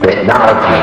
technology.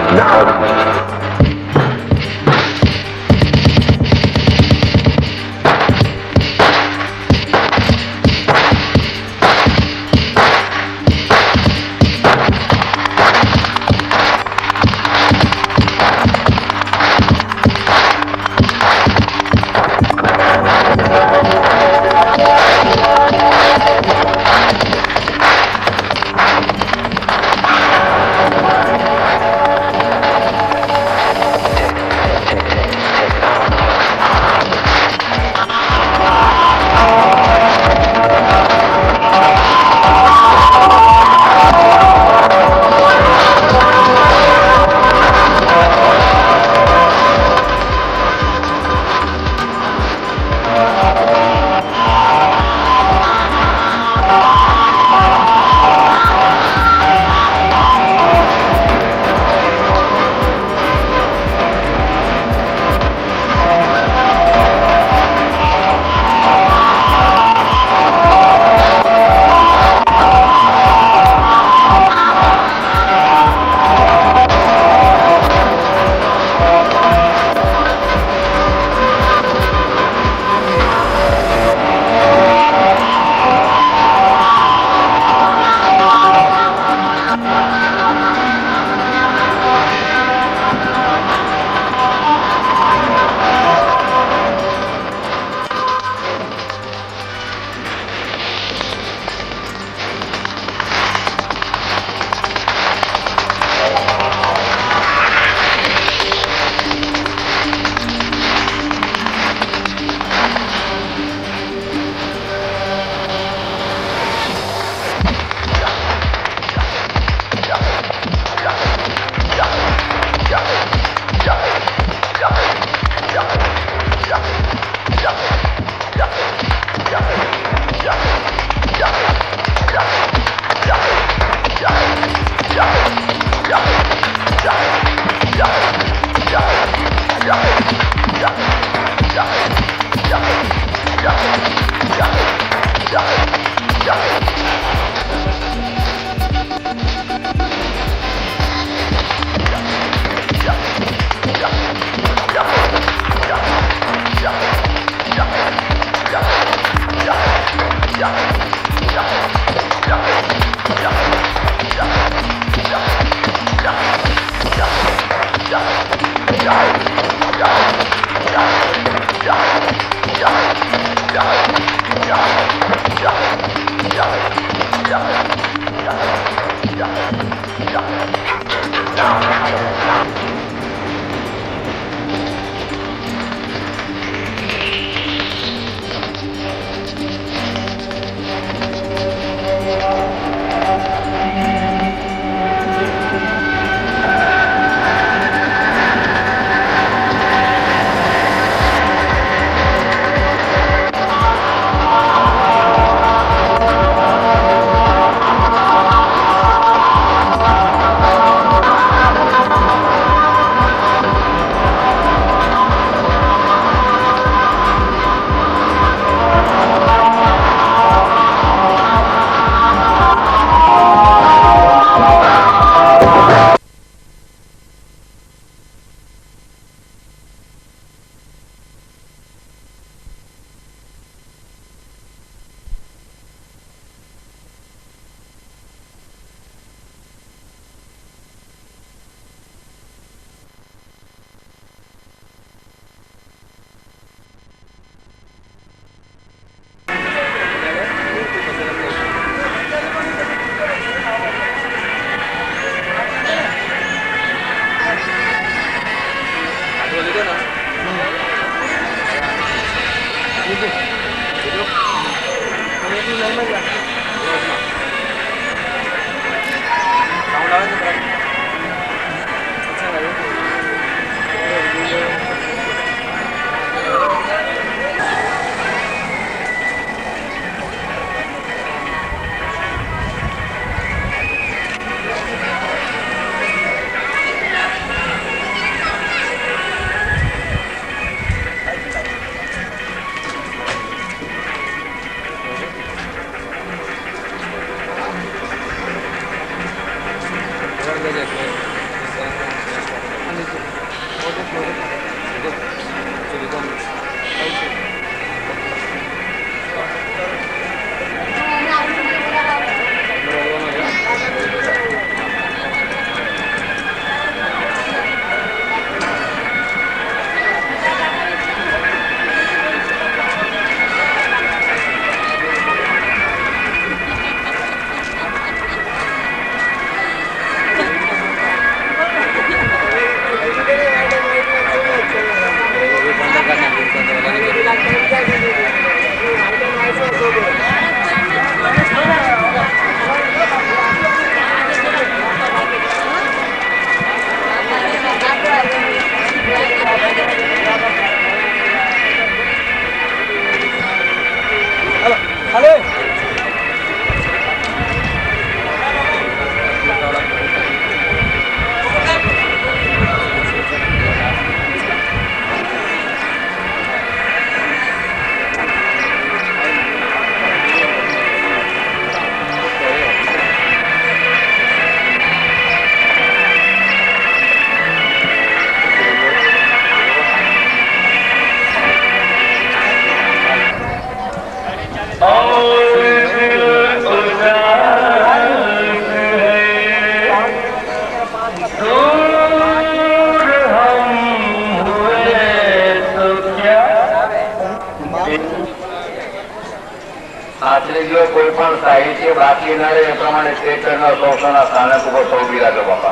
આશ્રય કોઈ પણ સાહિત્ય બાકી ના રહે એ પ્રમાણે ક્ષેત્રના શોષણના સ્થાનક ઉપર સૌ બિરાજો બાપા.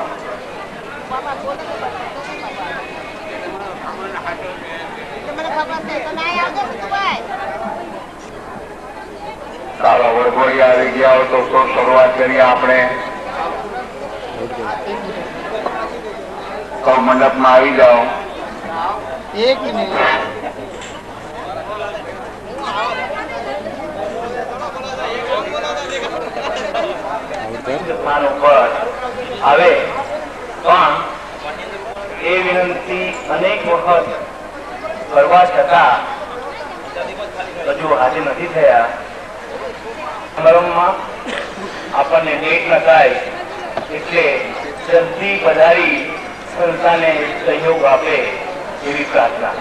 ચાલો વરઘોડી આવી ગયા હોય તો શરૂઆત કરીએ આપણે. મંડપ માં આવી જાઓ. એક મિનિટ આવે પણ એ વિનંતી અનેક વખત કરવા છતાં હજુ હાજર નથી થયા. સમારંભમાં આપણને લેટ ન થાય એટલે જલ્દી પધારી સંસ્થાને સહયોગ આપે એવી પ્રાર્થના.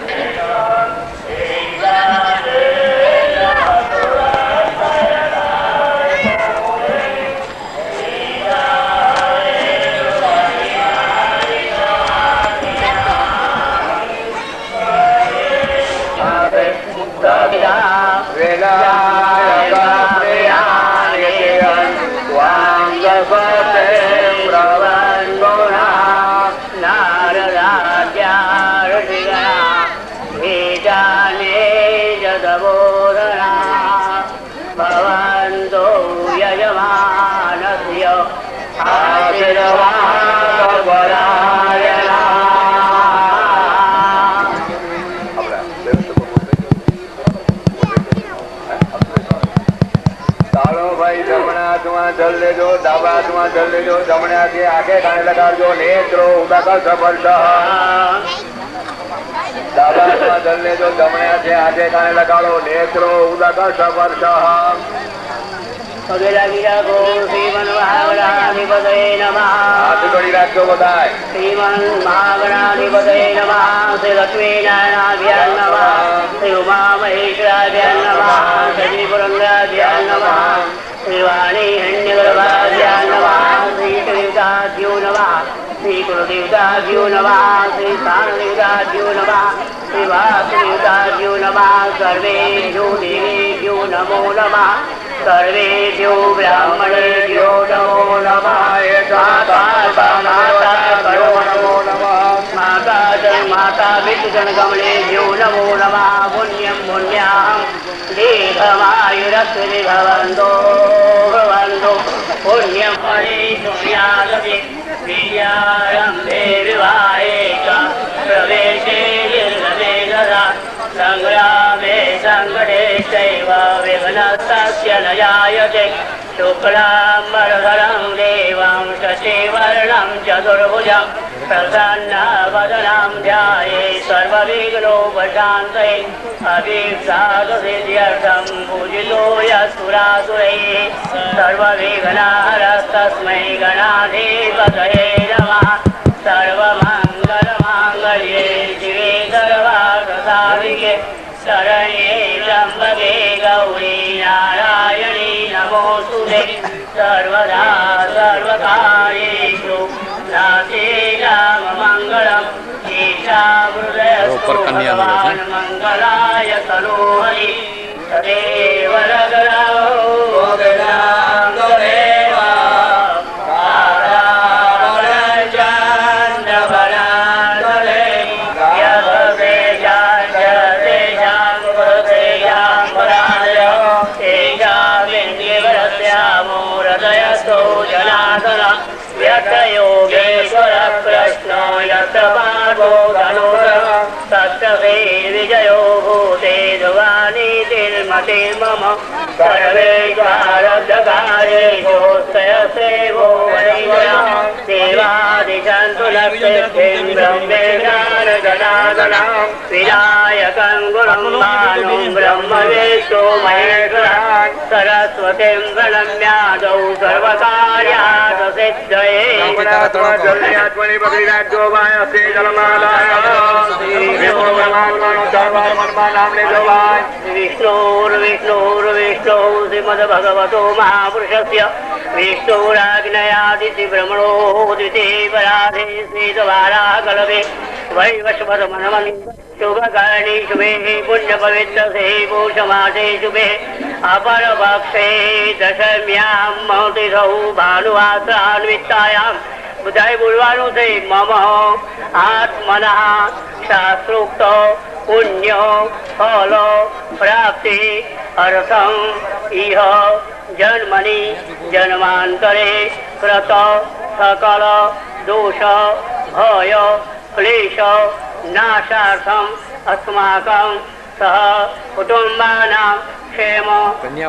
જલ લેજો, ડાબા હાથમાં જલ લેજો, જમણે હાથે આંખે કાને લગાડજો, નેત્રો ઉદાકર સફળ. ડાબા હાથમાં જલ લેજો, જમણે હાથે આંખે કાને લગાડો, નેત્રો ઉદાકર સફળ. હાથ જોડી રાખજો બધા. શ્રીમન મહાગણાધિપતય નમઃ. શ્રી લક્ષ્મીનારાયણાભ્યાન નમઃ. શ્રી ઉમા મહેશ્વરાભ્યાન નમઃ. શ્રી પુરંદરાભ્યાન નમઃ. श्री वाणी हिण्यगर्भाभ्यां नमः. श्री देवताभ्यो नमः. श्री कुलदेवताभ्यो नमः. श्री स्थानदेवताभ्यो नमः. श्री वासुदेवताभ्यो नमः. सर्वेभ्यो देवेभ्यो नमो नमः. सर्वेभ्यो ब्राह्मणेभ्यो नमो नमः. माता विष्णुजनगमनेभ्यो नमो नमः. पुण्यं पुण्याहं दीर्घमायुरस्ति भवन्तो भवन्तो. पुण्यं हरे पुण्यादपि विद्यारम्भे विवाहे च प्रवेशे निर्गमे तथा संग्रामे संकटे चैव विघ्नस्तस्य न जायते. शुक्लाम्बरधरं देवं शशिवर्णं चतुर्भुजं प्रसन्नवदनं ध्याये सर्वविघ्नोपशान्तये. अभीप्सादसिद्ध्यर्थं पूजितो यस्सुरासुरैः सर्वविघ्नहरस्तस्मै गणाधिपतये नमः. सर्वमङ्गलमाङ्गल्ये शिवे सर्वार्थसाधिके शरण्ये त्र्यम्बके गौरी नारायणी नमोस्तुते सर्वदा सर्वकार्येषु नास्ति राममङ्गलम् ईशावृदयस्तु भगवान् मङ्गलाय तनोहरि तदेव रघुरामो योगेश्वर कृष्ण यत्र पार्थो धनुर्धर तत्सवे विजयो भूते ध्रुवानि तिर्मतिर्मम सर्वेश्वरब्धकार्येषु सेवो वैजया देवादिशन्तु लक्ष्मीं ब्रह्मेशान जनार्दनं विनायकं गुरुं भानुं ब्रह्मविष्णु महेश्वरान् सरस्वतीं प्रणम्यादौ सर्वकार्यात् सिद्धये जलयात्मनि बद्रीनाथो भाई अस्ति जलमालाय विष्णुर्विष्णुर्विष्णु श्रीमद्भगवतो महापुरुषस्य विष्णुराज्ञयादिति ब्रह्मणोदिते पराधे श्रीद्वाराकल्पे वैवस्वतमनमनि शुभकर्णी शुभे पुण्यपवित्रसे पौषमासे शुभे अपरपक्षे दशम्यां महतिथौ भानुवासरान्वितायां બધાય બોલવાનું છે મમ આત્મનઃ શાસ્ત્રોક્ત પુણ્ય ફલ પ્રાપ્તિ અર્થમ ઇહ જન્મની જન્માંતરે કૃત સકલ દોષ ભય ક્લેશ નાશાર્થમ અસ્માકં સહ કુટુંબાનાં ક્ષેમ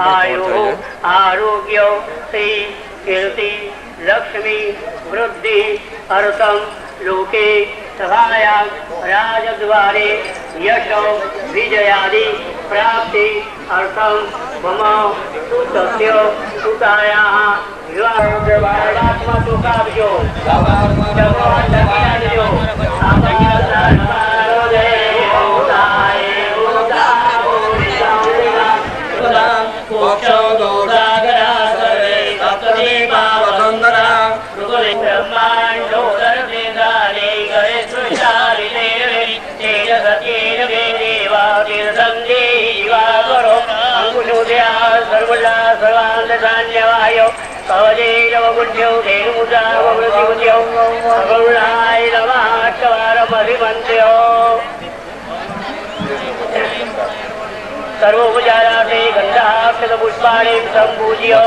આયુ આરોગ્ય શ્રી કીર્તિ लक्ष्मी वृद्धि अर्थम लोके सभायां राजद्वारे यशो विजयादि प्राप्ति अर्थम मम सुतस्य सुतायाः विवाहात्मतुकाभ्यो जगवद्दगिराजो सर्वान्धान्यवायो कवचेरवगुण्यो धेनुमुद्रावृतिमुद्यो करुणाय नमः चकारमधिमन्त्यो सर्वोपचारार्थे गन्धाक्षतपुष्पाणि सम्पूज्य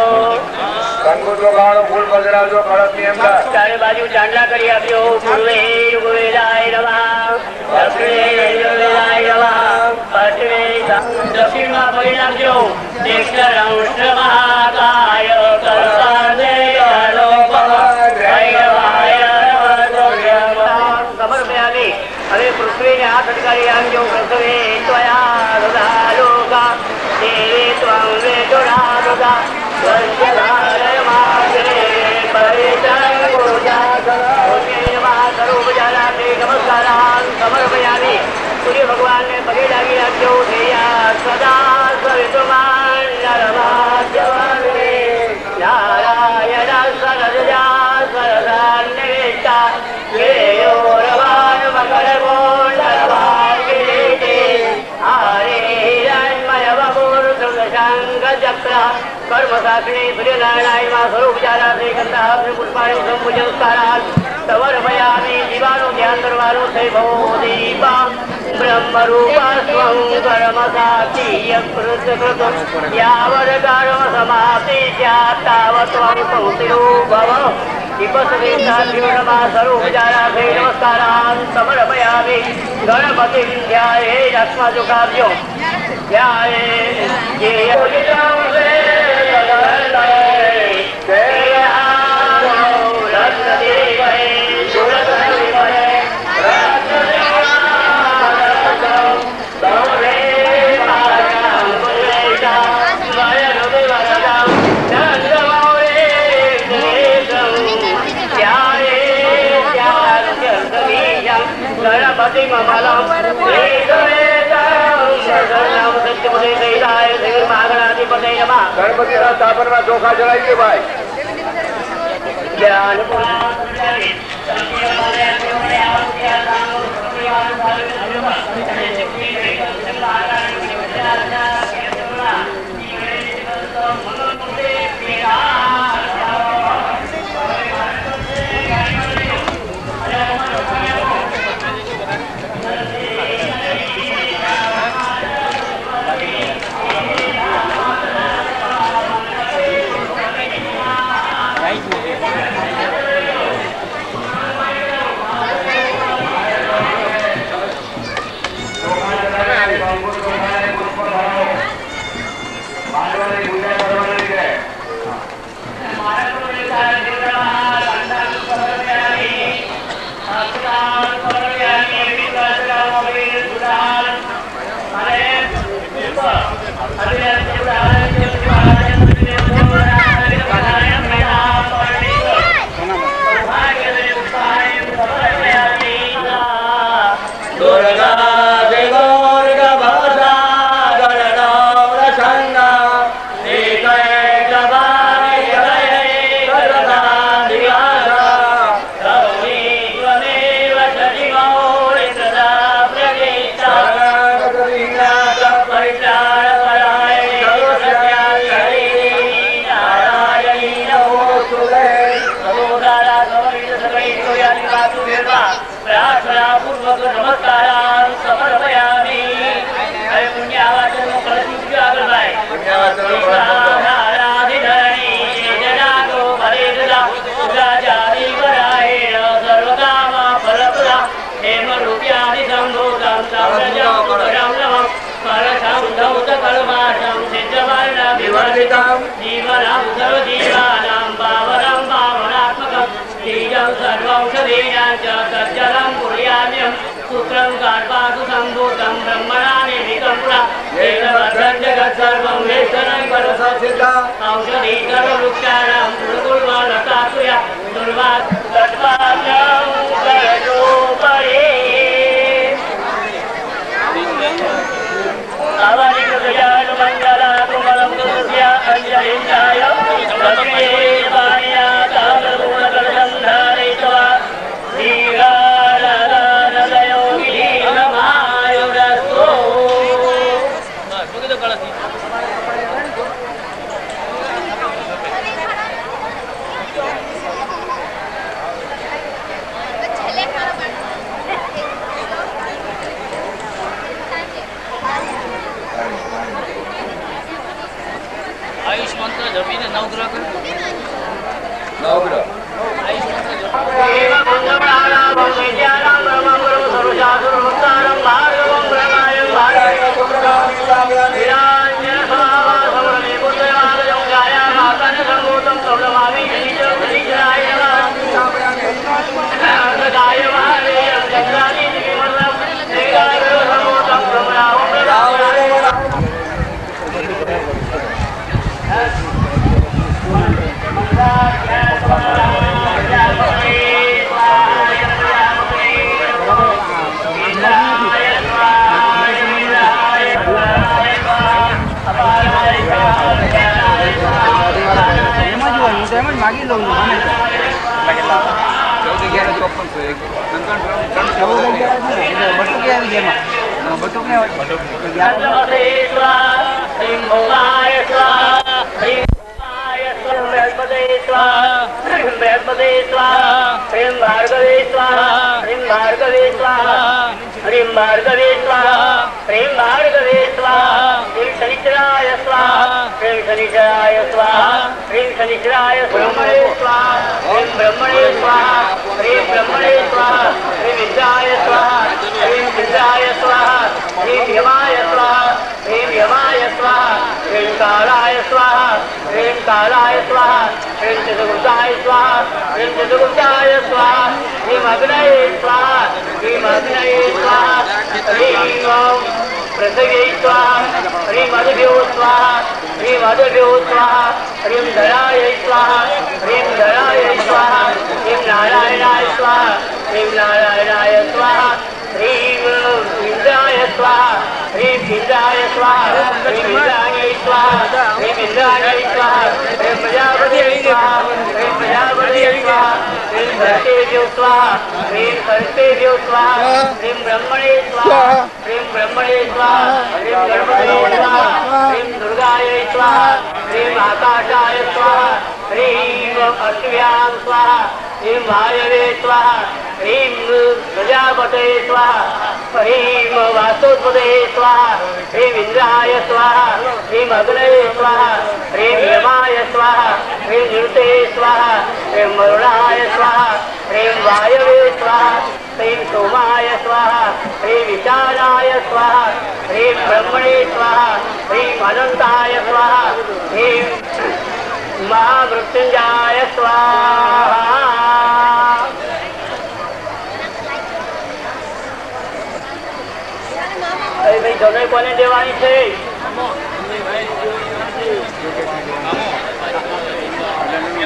फूल बजराजो खड़क नियम का चारे बाजू चांदला કરી આપ્યો પૂર્વે ઋગ્વેદાય નમઃ દક્ષિણે યજુર્વેદાય નમઃ પશ્ચિમે દક્ષિણમાં પડી નાખજો દેક્ષરંષ્ટ મહાકાય કર્તાદે અલોપમ ભૈરવાય સમર્પયામિ હવે પૃથ્વીને હાથ અટકાવી આપજો પ્રથમે ત્વયા દદા લોકા દેવે ત્વં વેદુરા દદા સ્વર્ગધારય માગે समर्पयामि सूर्य भगवान ने पगे लागी आपको सदा सवितुमान नारायण सरजा सरदान्यवेष्टा मकर चक्र कर्मसाक्षिणी सूर्यनारायण स्वरूपचारा से गंधा पुष्पाणी संपूजनस्कारा समर्पयामि जीवाणु ध्यान करवाणु से भो दीपा ब्रह्मरूपा स्वं कर्म साक्षी यकृत कृत यावद कर्म समाप्ति स्यात् तावत् त्वं संस्थितो भव दीपसमेताभ्यो नमः स्वरूपचारा से नमस्कारान् समर्पयामि गणपतिं ध्यायेत् अस्मदुकाभ्यो ગણપતિના સ્થાપનમાં ચોખા ચડાવી દે ભાઈ. नारायणाय स्वाहा, श्री नारायणाय स्वाहा, श्री इंद्राय स्वाहा ह्रीं इंद्राण्यै स्वाहा ह्रीं इंद्राण्यै स्वाहा ह्रीं प्रजापतये स्वाहा ह्रीं प्रजापतये स्वाहा ह्रीं सरस्वतीभ्यो स्वाहा ह्रीं सरस्वतीभ्यो स्वाहा ह्रीं ब्रह्मणे स्वाहा ह्रीं ब्रह्मणे स्वाहा ह्रीं गणपतये स्वाहा ह्रीं दुर्गायै स्वाहा ह्रीं आकाशाय स्वाहा ह्रीं अश्व्यां स्वाहा ह्रीं वायवे स्वाहा ह्रीं प्रजापतये स्वाहा ह्रीं वासुदेवतये स्वाहा ह्रीं इंद्राय स्वाहा ह्रीं अग्नये स्वाहा ह्रीं यमाय स्वाहा ह्रीं निरुते स्वाहा ह्रीं वरुणाय स्वाहा ह्रीं वायवे स्वाहा ह्रीं सोमाय स्वाहा ह्रीं विशालाय स्वाहा ह्रीं ब्रह्मणे स्वाहा ह्रीं अनंताय स्वाहा ह्रीं महामृत्युंजयाय स्वाहा। अरे भाई जनै कोने देवानी छे?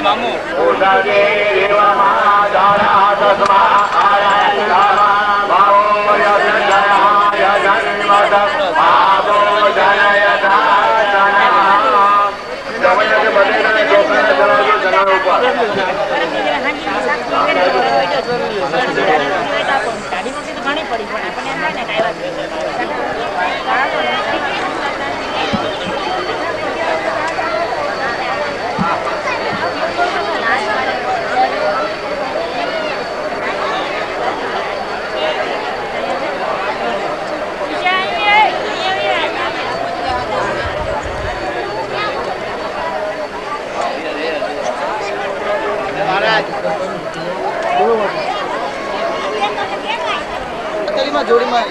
मामू उदगे देवमा दारा तस्मा आरंधमा भावो यजनया यजन्मद भावो जनयथा जना जमने के बदले में जोखना चला के जना ऊपर गाड़ी में तो घणी पड़ी पण आपने एम ने काई जोड़ी में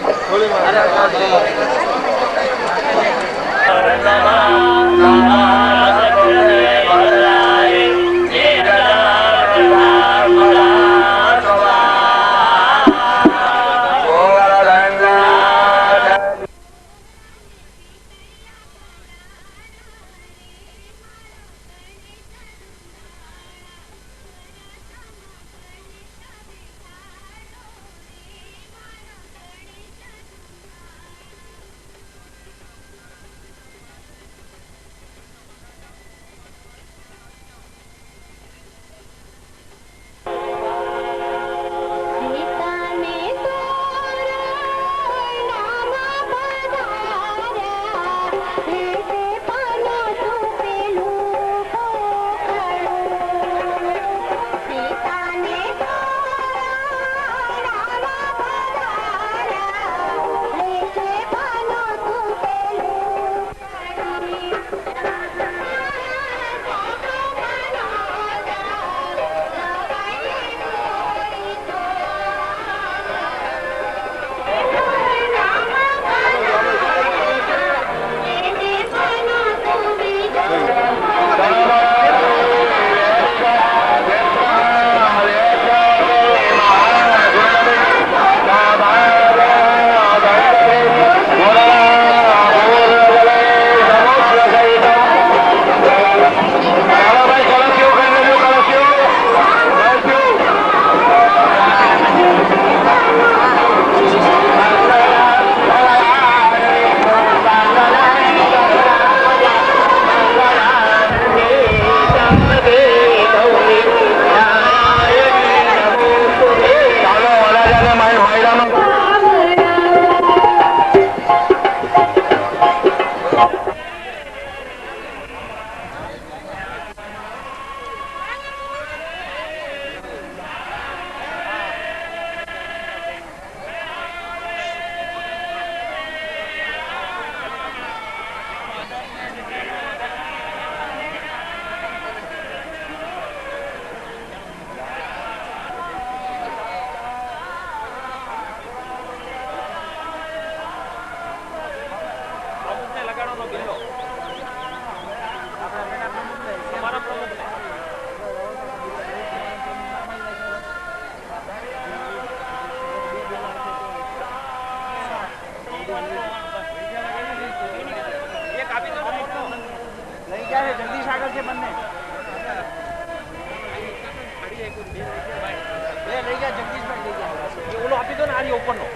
ઓલો આપી દો ને આરી ઉપર નો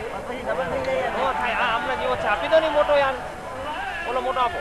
થાય આ હમણાં જેવો છે આપી દો દો ને મોટો યાર ઓલો મોટો આપો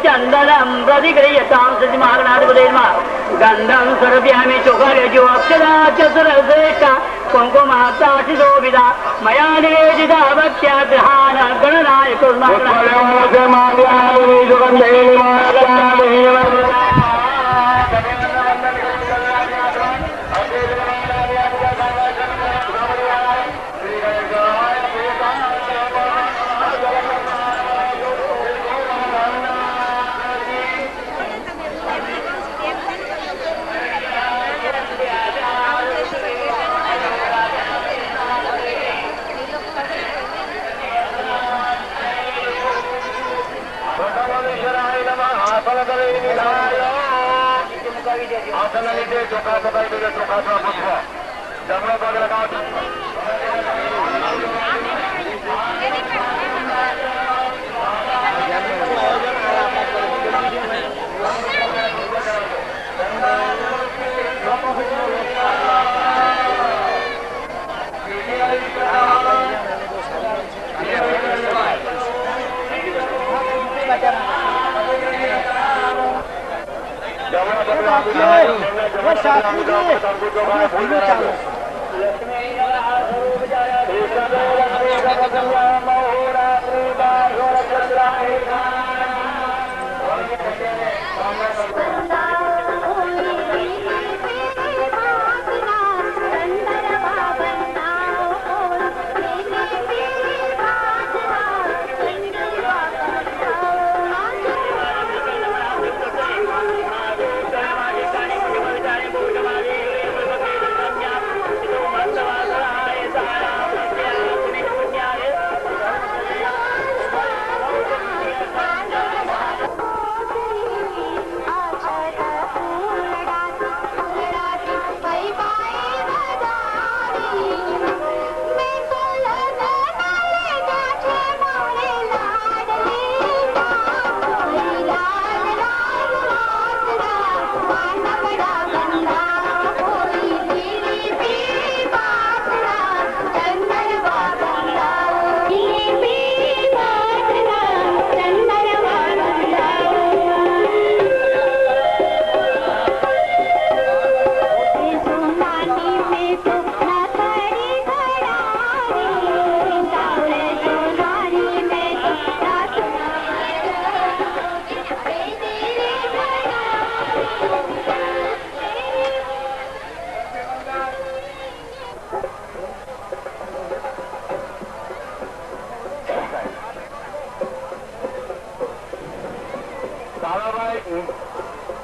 चंदनम प्रतिगृह्यतां सतिमागनाधिपतिर्मा गंधं सर्वयामि चोखरजो अक्षरा चतुरश्रेष्ठा कुङ्कुमाताशिशोभिता मया निवेदिता भक्त्या गृहाण गणनाय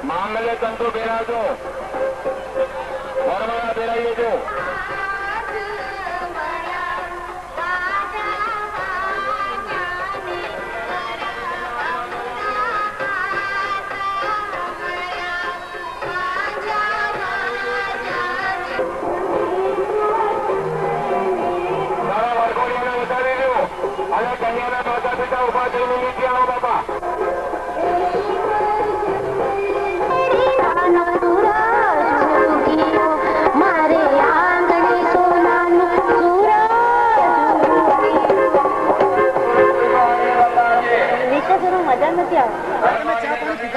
मामले तंतु बेरा दो वरमाला बेराइए दो सारा वर्गोड़िया ने बता दीजिए अगर कन्या ने माता पिता उपाधि नहीं किया हो बाबा મજા નથી આવતી.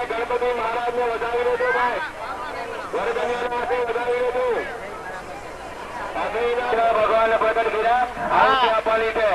ગણપતિ મહારાજ ને વધાવી લેજો ભાઈ ભગવાન પ્રગટ કર્યા આરતી આપવાની છે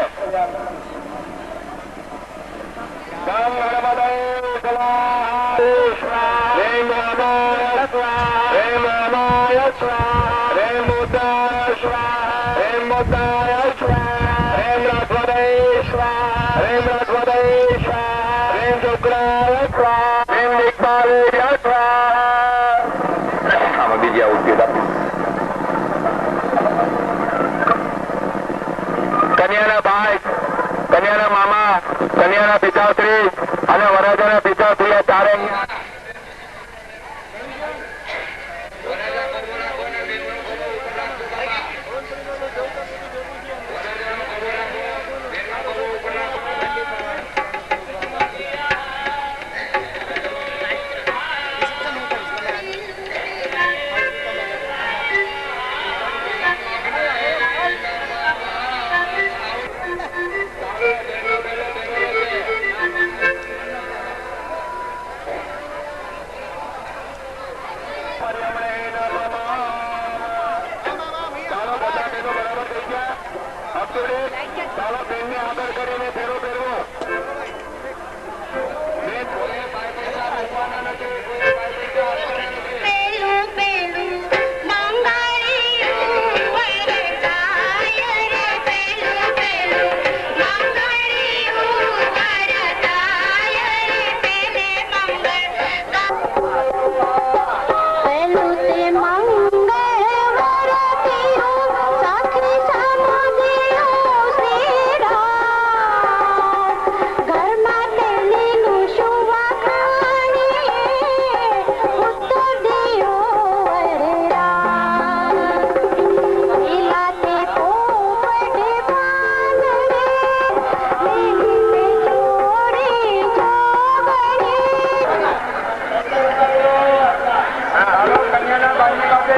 કન્યાના ભાઈ કન્યાના મામા કન્યાના પિતાશ્રી અને વરરાજાના પિતાશ્રી તારે ચાલો બધા બહેનો બરાબર થઈ ગયા. Up to date. ચાલો બેનને આગળ કરીને ફેરો ફેરવો. બેન કોઈ પૈસા આપવાના નથી. કોઈ પૈસા આપવાના નથી. પેલું પેલું મંગળિયું વરતાય રે પેલું પેલું મંગળિયું વરતાય રે પેલે મંગળ પેલું તે મંગળ વરતિયું સાખી સમજ્યો શ્રી રામ ઘરમાં તેલીનું શું વખાણી ઉત્તર દિયો વરે રામ ઇલાતે પોપટે પાંદડે લીલીને જોડી જોગણી હાલો કન્યાના બાઈની પાસે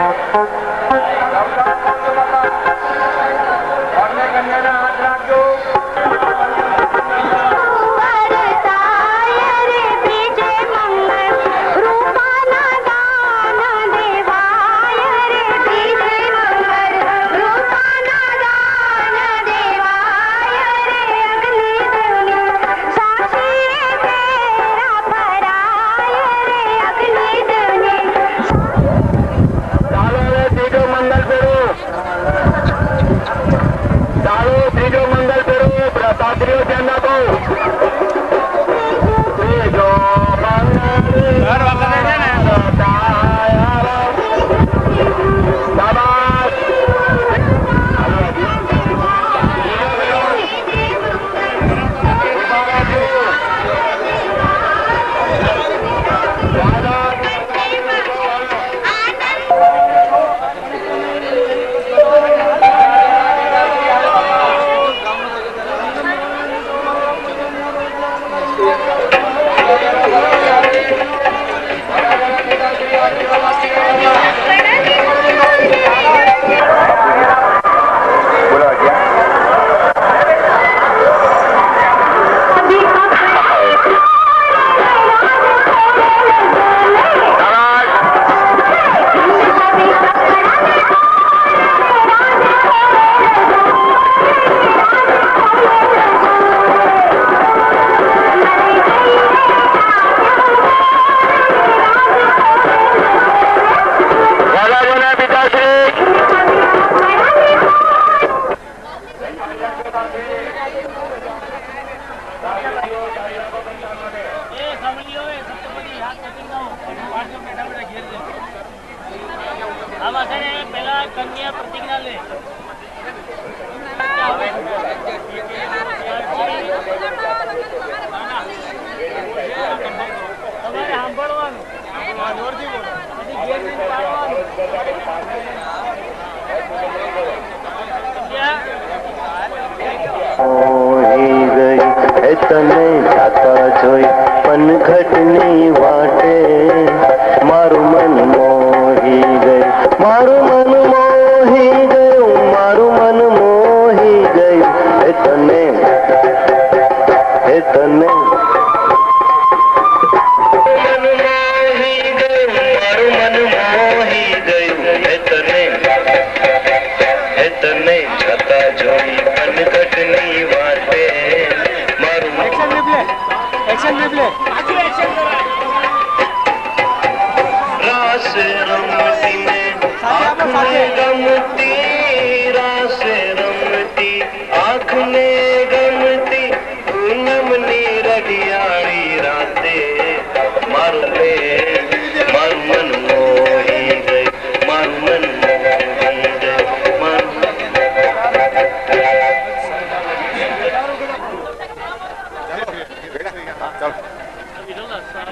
બંને કન્યાના હાથ રાખજો. વરતાય રે બીજે મંગળ રૂપાના દાન દેવાય રે બીજે મંગળ રૂપાના દાન દેવાય રે અગ્નિદેવની સાક્ષી તેરા ભરાય રે અગ્નિદેવની ચાલો હવે ત્રીજો મંગલ ફેરો. ચાલો ત્રીજો મંગલ ફેરો. શાસ્ત્રીઓ ધ્યાન રાખો. ત્રીજો બોલો ક્યાં વડાજોના પિતાશ્રી. આમાં છે ને પેલા કન્યા પ્રતિજ્ઞા લે તમારે સાંભળવાનું જોરથી બોલો પછી ઘેર જઈને પાડવાનું મોહી ગઈ એ તને જાતા જોઈ પનઘટની વાટે મારું મન મોહી ગઈ મારું મન મોહી ગયું મારું મન મોહી ગયું એ તને તને છતાં જોઈ પનઘટની વાટે મારું રાસ રમતી ને આંખને ગમતી રાસ રમતી આંખને ગમતી પૂનમની રડિયાળી રાતે મારું મન મોહી ગઈ મારું મન મોહી ગઈ મારું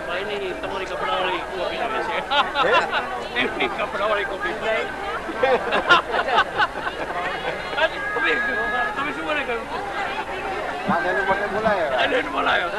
ભાઈની તમારી કપડાવાળી કોપી આવે છે એમની કપડાવાળી કોપી તમે શું મને કહ્યું બોલાયો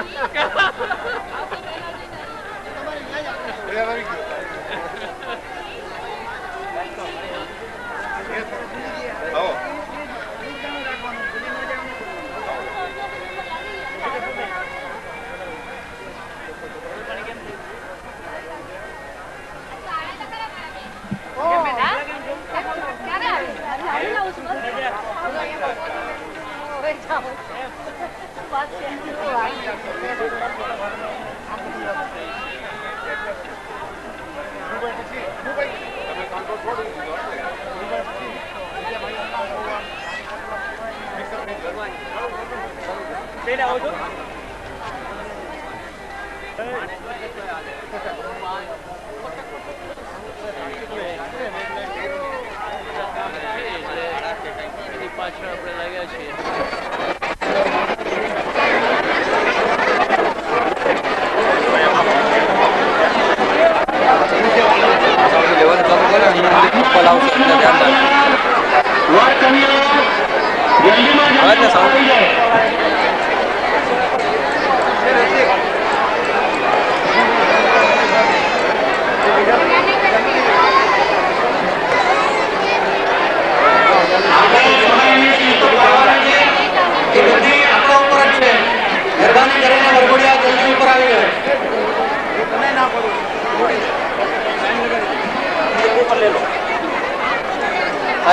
પાછળ આપણે લાગ્યા છીએ.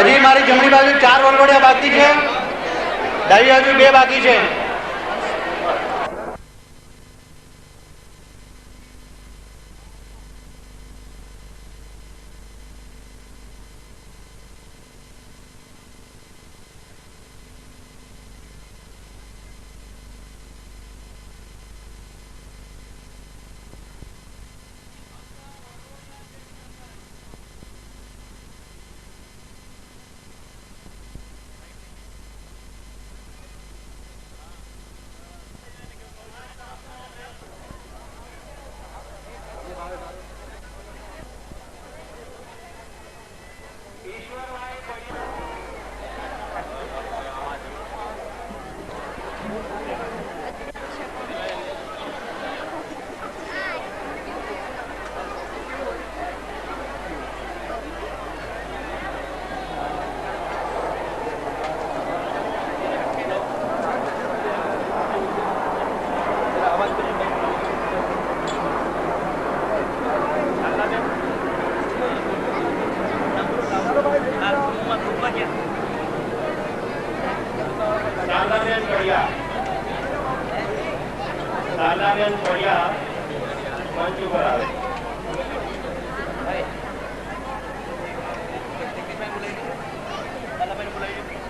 હજી મારી જમણી બાજુ 4 વરઘોડિયા બાકી છે, ડાબી બાજુ 2 બાકી છે.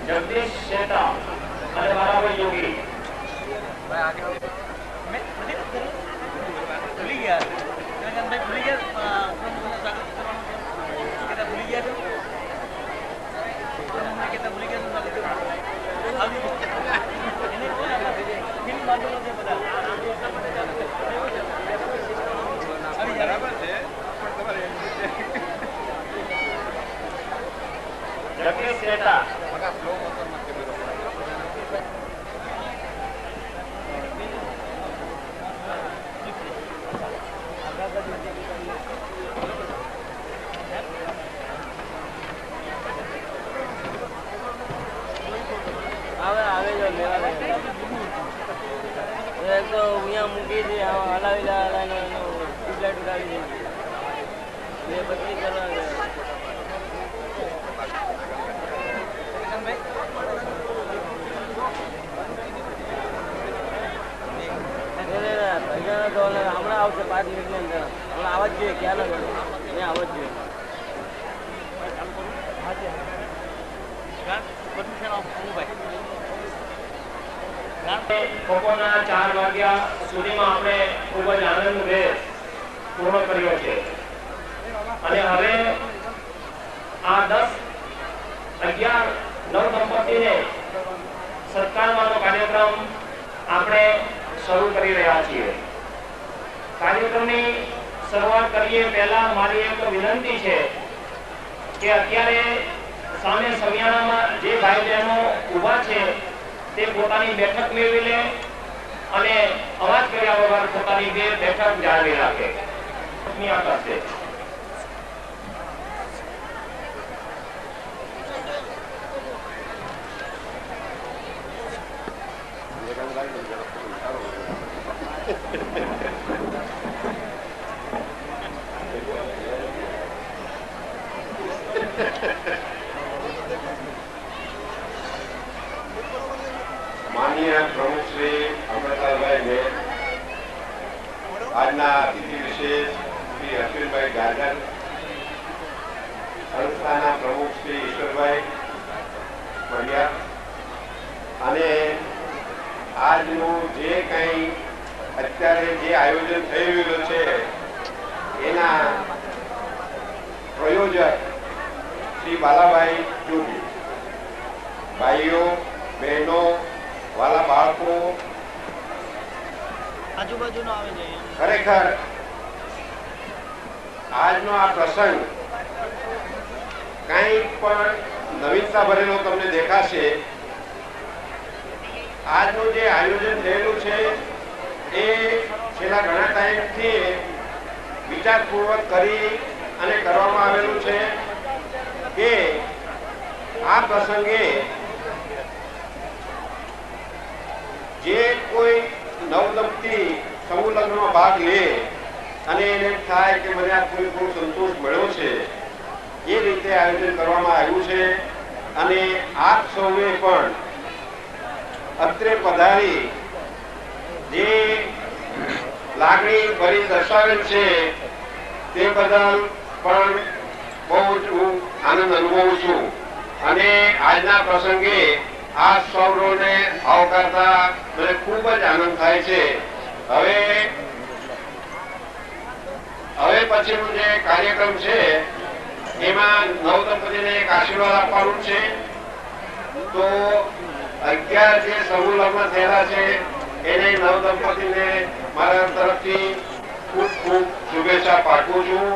જગદીશ શેઠા અને મારાભાઈ યોગી જગદીશ શેઠા મૂકી છે હલાવી ટ્યુબલાઇટ ઉડાવી દે બદલી કરવા હમણાં આવશે 5 મિનિટની અંદર. હમણાં આવવા જ જોઈએ, ક્યાં ના ગયો આવવા જ જોઈએ. બપોરના 4 વાગ્યા સુધીમાં આપણે ખૂબ જ આનંદભેર પૂર્ણ કર્યો છે અને હવે આ 10, 11, 9 દંપતીને સત્કારવાનો કાર્યક્રમ આપણે શરૂ કરી રહ્યા છીએ. કાર્યક્રમની શરૂઆત કરીએ પહેલા મારી એક વિનંતી છે કે અત્યારે સામે સમિયાણામાં જે ભાઈ બહેનો ઊભા છે તે પોતાની બેઠક મેળવી લે અને અવાજ કર્યા વગર પોતાની બેઠક જાળવી રાખે. કરશે પ્રમુખ શ્રી અમૃતલાલભાઈ મેર, આજના અતિથિ વિશેષ શ્રી અશ્વિનભાઈ ગાર્ડન, સંસ્થાના પ્રમુખ શ્રી ઈશ્વરભાઈ મડિયા અને આજનું જે કંઈ અત્યારે જે આયોજન થઈ રહ્યું છે એના પ્રયોજક શ્રી બાલાભાઈ જોગી, ભાઈઓ બહેનો વાલા બાળકો, ખરેખર આજનો આ પ્રસંગ કંઈક પણ નવીનતા ભરેલો તમને દેખાશે. આજનું જે આયોજન થયેલું છે એ છેલ્લા ઘણા ટાઈમથી વિચારપૂર્વક કરી અને કરવામાં આવેલું છે કે આ પ્રસંગે જે કોઈ નવદંપતી સમૂહ લગ્નમાં ભાગ લે અને એને થાય કે મને આ થોડો સંતોષ મળ્યો છે, એ રીતે આયોજન કરવામાં આવ્યું છે. અને આપ સૌએ પણ અત્રે પધારી જે લાગણી ભરી દર્શાવેલ છે તે બદલ પણ બહુ જ હું આનંદ અનુભવું છું. અને આજના પ્રસંગે આ સૌને આવકારતા મને ખૂબ જ આનંદ થાય છે. હવે પછીનું જે કાર્યક્રમ છે એમાં નવદંપતીને એક આશીર્વાદ આપવાનું છે. તો 11 જે સમૂહ લગ્ન થયેલા છે એને નવદંપતીને મારા તરફથી ખૂબ ખૂબ શુભેચ્છા પાઠવું છું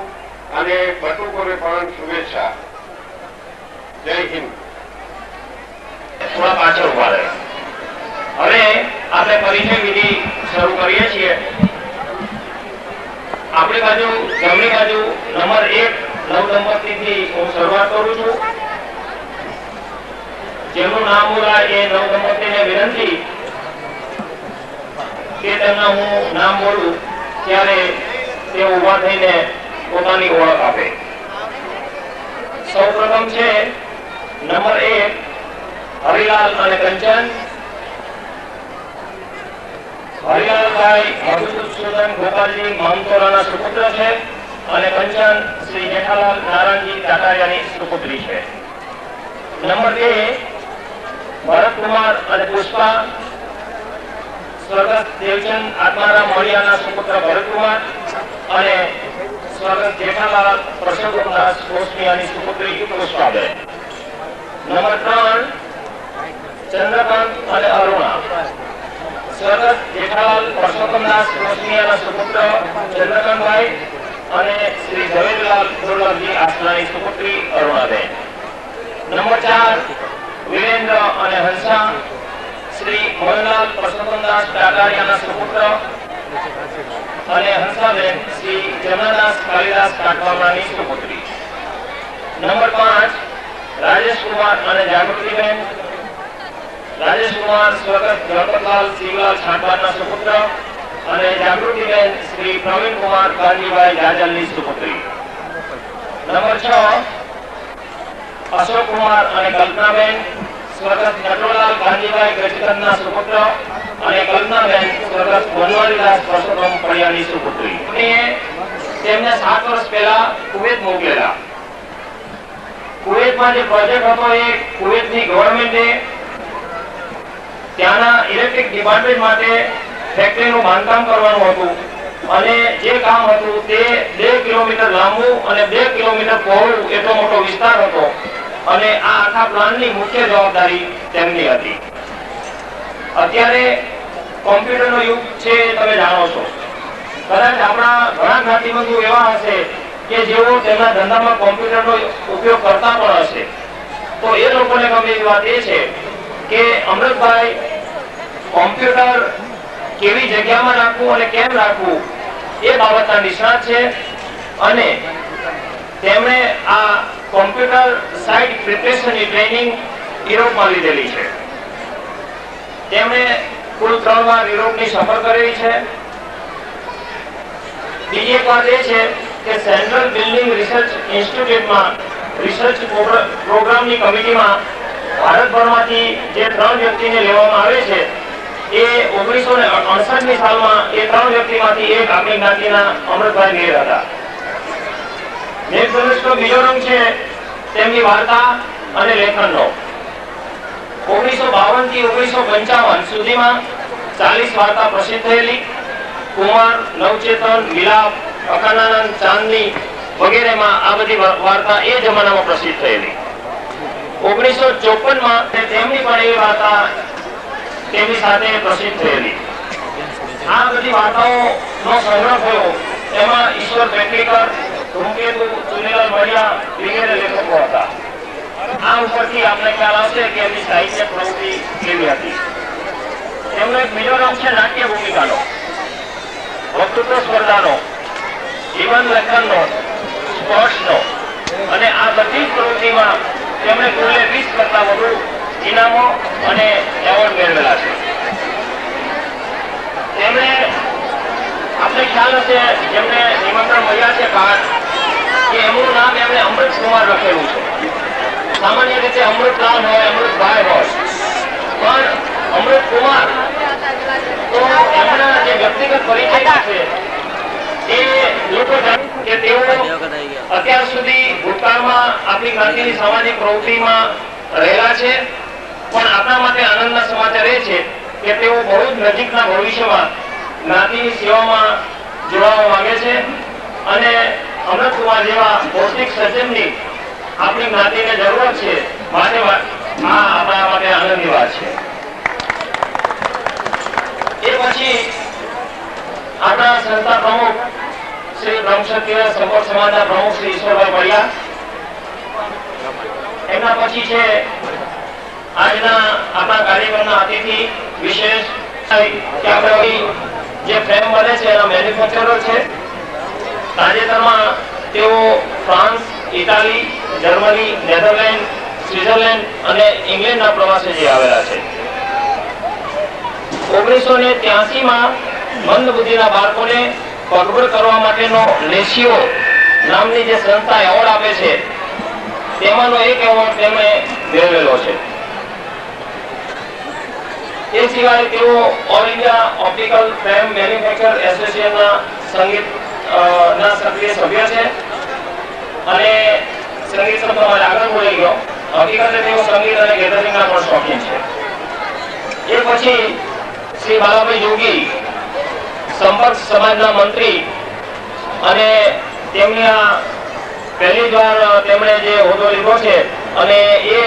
અને બટુકોને પણ શુભેચ્છા. જય હિન્દ. થોડા પાછળ ઉભા રહે. હવે આપણે પરિચય વિધિ શરૂ કરીએ છીએ. આપણી બાજુ જમણી બાજુ નંબર 1 નવદંપતીથી હું શરૂઆત કરું છું. જેમનું નામ બોલાય એ નવદંપતીને વિનંતી કે તેમના હું નામ બોલું ત્યારે તે ઉભા થઈને પોતાની ઓળખ આપે. સૌપ્રથમ છે નંબર 1 હરિલાલ અને કંચન. હરિલાલભાઈ મધુસૂદન ગોપાલજી મહંતોરાના સુપુત્ર છે અને કંચન શ્રી જેઠાલાલ નારાયણજી ચાટારિયાની સુપુત્રી છે. નંબર 2 ભરતકુમાર અને પુષ્પા. સ્વર્ગસ્થ દેવચંદ આત્મારામ મણિયાના સુપુત્ર ભરતકુમાર અને સ્વર્ગસ્થ જેઠાલાલ પરસોત્તમદાસ કોસમિયાની સુપુત્રી પુષ્પાબેન. નંબર 3 ચંદ્રકાંત અને અરુણા. સ્વર્ગસ્થ જેઠાલાલ પરસોત્તમદાસ કોસમિયાના સુપુત્ર ચંદ્રકાંતભાઈ અને શ્રી ઝવેરલાલ દુર્લભજી આસનાની સુપુત્રી અરુણાબેન. નંબર 4 વિરેન્દ્ર અને હંસા. શ્રી મોહનલાલ પરસોત્તમદાસ કાકારિયાના સુપુત્ર અને હંસાબેન શ્રી જમનાદાસ કાલિદાસ કાટવામરાની સુપુત્રી. નંબર 5 રાજેશકુમાર અને જાગૃતિબેન. રાજેશકુમાર સ્વર્ગસ્થ ગણપતલાલ શિવલાલ છાંટવાના સુપુત્ર અને જાગૃતિબેન શ્રી પ્રવીણકુમાર કાનજીભાઈ જાજલની સુપુત્રી. નંબર 6 અશોકકુમાર અને કલ્પનાબેન. સ્વર્ગસ્થ નટવરલાલ કાનજીભાઈ ગજકરના સુપુત્ર અને કલ્પનાબેન સ્વર્ગસ્થ વનવારીદાસ પરસોત્તમ પડિયાની સુપુત્રી. તેમને 7 વર્ષ પહેલા કુવેત મોકલેલા. કુવેતમાં જે પ્રોજેક્ટ હતો એ કુવેતની ગવર્મેન્ટે ત્યાંના ઇલેક્ટ્રિક ડિપાર્ટમેન્ટ માટે ફેક્ટરીનું બાંધકામ કરવાનું હતું અને જે કામ હતું તે 2 કિલોમીટર લાંબુ અને 2 કિલોમીટર પહોળું એટલો મોટો વિસ્તાર હતો અને આ આખા પ્લાનની મુખ્ય જવાબદારી તેમની હતી. અત્યારે કોમ્પ્યુટરનો યુગ છે તમે જાણો છો. કદાચ આપણા ઘણા જ્ઞાતિબંધુ એવા હશે કે જેઓ તેમના ધંધામાં કોમ્પ્યુટરનો ઉપયોગ કરતા પણ હશે. તો એ લોકોને ગમે એવી વાત એ છે કે અમૃતભાઈ કોમ્પ્યુટર કેવી જગ્યામાં રાખવું અને કેમ રાખવું એ બાબતના નિષ્ણાત છે અને તેમણે આ કોમ્પ્યુટર સાઇટ પ્રિપરેશનની ટ્રેનિંગ યુરોપમાં લીધેલી છે. તેમણે કુલ 3 વાર યુરોપની સફર કરેલી છે. બીજી એક વાત એ છે કે સેન્ટ્રલ બિલ્ડિંગ રિસર્ચ ઇન્સ્ટિટ્યૂટમાં રિસર્ચ પ્રોગ્રામની કમિટીમાં ભારતભરમાંથી જે 3 વ્યક્તિને લેવામાં આવે છે એ 1968ની સાલમાં એ 3 વ્યક્તિમાંથી એક આપણી જ્ઞાતિના અમૃતભાઈ મેર હતા. મેઘ ધનુષનો બીજો રંગ છે તેમની વાર્તા અને લેખનનો. 1952 થી 1955 સુધીમાં 40 વાર્તા પ્રસિદ્ધ થયેલી. કુમાર, નવચેતન, વિલાપ, અખાનાનંદ, ચાંદની વગેરેમાં આ બધી વાર્તા એ જમાનામાં પ્રસિદ્ધ થયેલી. 1954માં તેમની પણ એ વાર્તા તેમની સાથે પ્રસિદ્ધ થયેલી. આ બધી વાર્તાઓનો સંગ્રહ થયો. એમાં ઈશ્વર પેટલીકર, ધૂમકેતુ, ચુનીલાલ મડિયા વગેરે લેખકો હતા. આ ઉપરથી આપણે ખ્યાલ આવશે કે એમની સાહિત્ય પ્રવૃત્તિ કેવી હતી. એમનો એક બીજો રંગ છે નાટ્ય ભૂમિકાનો, વક્તૃત્વ સ્પર્ધાનો, જીવન લેખનનો, સ્પર્શનો. અને આ બધી જ પ્રવૃત્તિમાં તેમણે કુલે 20 કરતા વધુ ઇનામો અને એવોર્ડ મેળવેલા છે. તેમણે આપણે ખ્યાલ હશે જેમને નિમંત્રણ મળ્યા છે બહાર કે એમનું નામ એમણે અમૃત કુમાર લખેલું છે. સામાન્ય રીતે અમૃતલાલ હોય, અમૃતભાઈ હોય, પણ અમૃત કુમાર તો એમના જે વ્યક્તિગત પરિચય છે એ લોકો જાણે કે તેઓ અત્યાર સુધી ભૂતકાળમાં આપણી જ્ઞાતિની સામાજિક પ્રવૃત્તિમાં રહેલા છે, પણ આપણા માટે આનંદના સમાચાર એ છે કે તેઓ બહુ જ નજીકના ભવિષ્યમાં જ્ઞાતિની સેવામાં જોડાવા માંગે છે. અને અમૃતકુમાર જેવા પૌષ્ટિક સજ્જનની આપણી જ્ઞાતિને જરૂરત છે, માટે આ આપણા માટે આનંદની વાત છે. એ પછી આપણા સંસ્થા પ્રમુખ શ્રી બ્રહ્મક્ષત્રિય સંપર્ક સમાજના પ્રમુખ શ્રી ઈશ્વરભાઈ મળ્યા. એમના પછી છે આજના આપણા કાર્યક્રમના અતિથિ વિશેષ કે આપણે જે ફ્રેમ બને છે એના મેન્યુફેક્ચરર છે. તાજેતરમાં તેઓ France, Italy, Germany, Netherland, Switzerland અને ઇંગ્લેન્ડના પ્રવાસે જે આવેલા છે. 1983માં મંદ બુદ્ધિના બાળકોને પગભર કરવા માટેનો લેશિયો નામની જે સંસ્થા એવોર્ડ આપે છે તેમાંનો એક એવોર્ડ તેમણે મેળવેલો છે. એ સિવાય તેઓ all India optical frame manufacture એસોસિએશનના સંગીત ના સક્રિય સભ્ય છે. અને સંગીત શબ્દ મારે આગળ બોલી ગયો. હકીકતે તેઓ સંગીત અને ગેધરિંગના પણ શોખીન છે. એ પછી શ્રી બાલાભાઈ જોગી સંપર્ક સમાજના મંત્રી, અને તેમની આ પહેલી જ વાર તેમણે જે હોદ્દો લીધો છે અને એ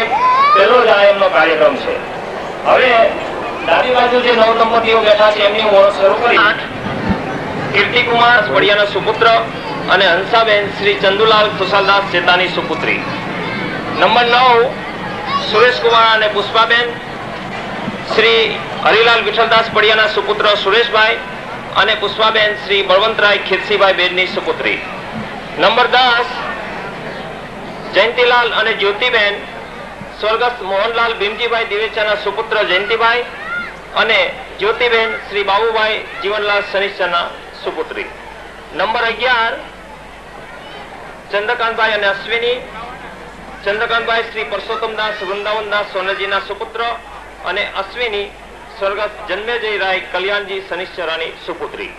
પહેલો જ આ એમનો કાર્યક્રમ છે. હવે ડાબી બાજુ જે નવ દંપતીઓ બેઠા છે એમની ઓળખ શરૂ કરી. કીર્તિકુમાર વડિયાના સુપુત્ર અને હંસાબેન શ્રી ચંદુલાલ ખુશાલદાસ ચેતાની સુપુત્રી. નંબર 9 સુરેશકુમાર અને પુષ્પાબેન શ્રી હરિલાલ વિઠ્ઠલદાસ પડિયાના સુપુત્ર સુરેશભાઈ અને પુષ્પાબેન શ્રી બળવંતરાય ખીરસીભાઈ બેનની સુપુત્રી. નંબર 10 જયંતિલાલ અને જ્યોતિબેન સ્વર્ગસ્થ મોહનલાલ ભીમજીભાઈ દિવેચાના સુપુત્ર જયંતિભાઈ અને જ્યોતિબેન શ્રી બાબુભાઈ જીવનલાલ સનિશ્ચરના સુપુત્રી. નંબર 11 ચંદ્રકાંતભાઈ અને અશ્વિની. ચંદ્રકાંતભાઈ શ્રી પરસોત્તમદાસ વૃંદાવનદાસ સોનલજીના સુપુત્ર અને અશ્વિની સ્વર્ગસ્થ જન્મેજય રાય કલ્યાણજી સનિશ્ચરાની સુપુત્રી.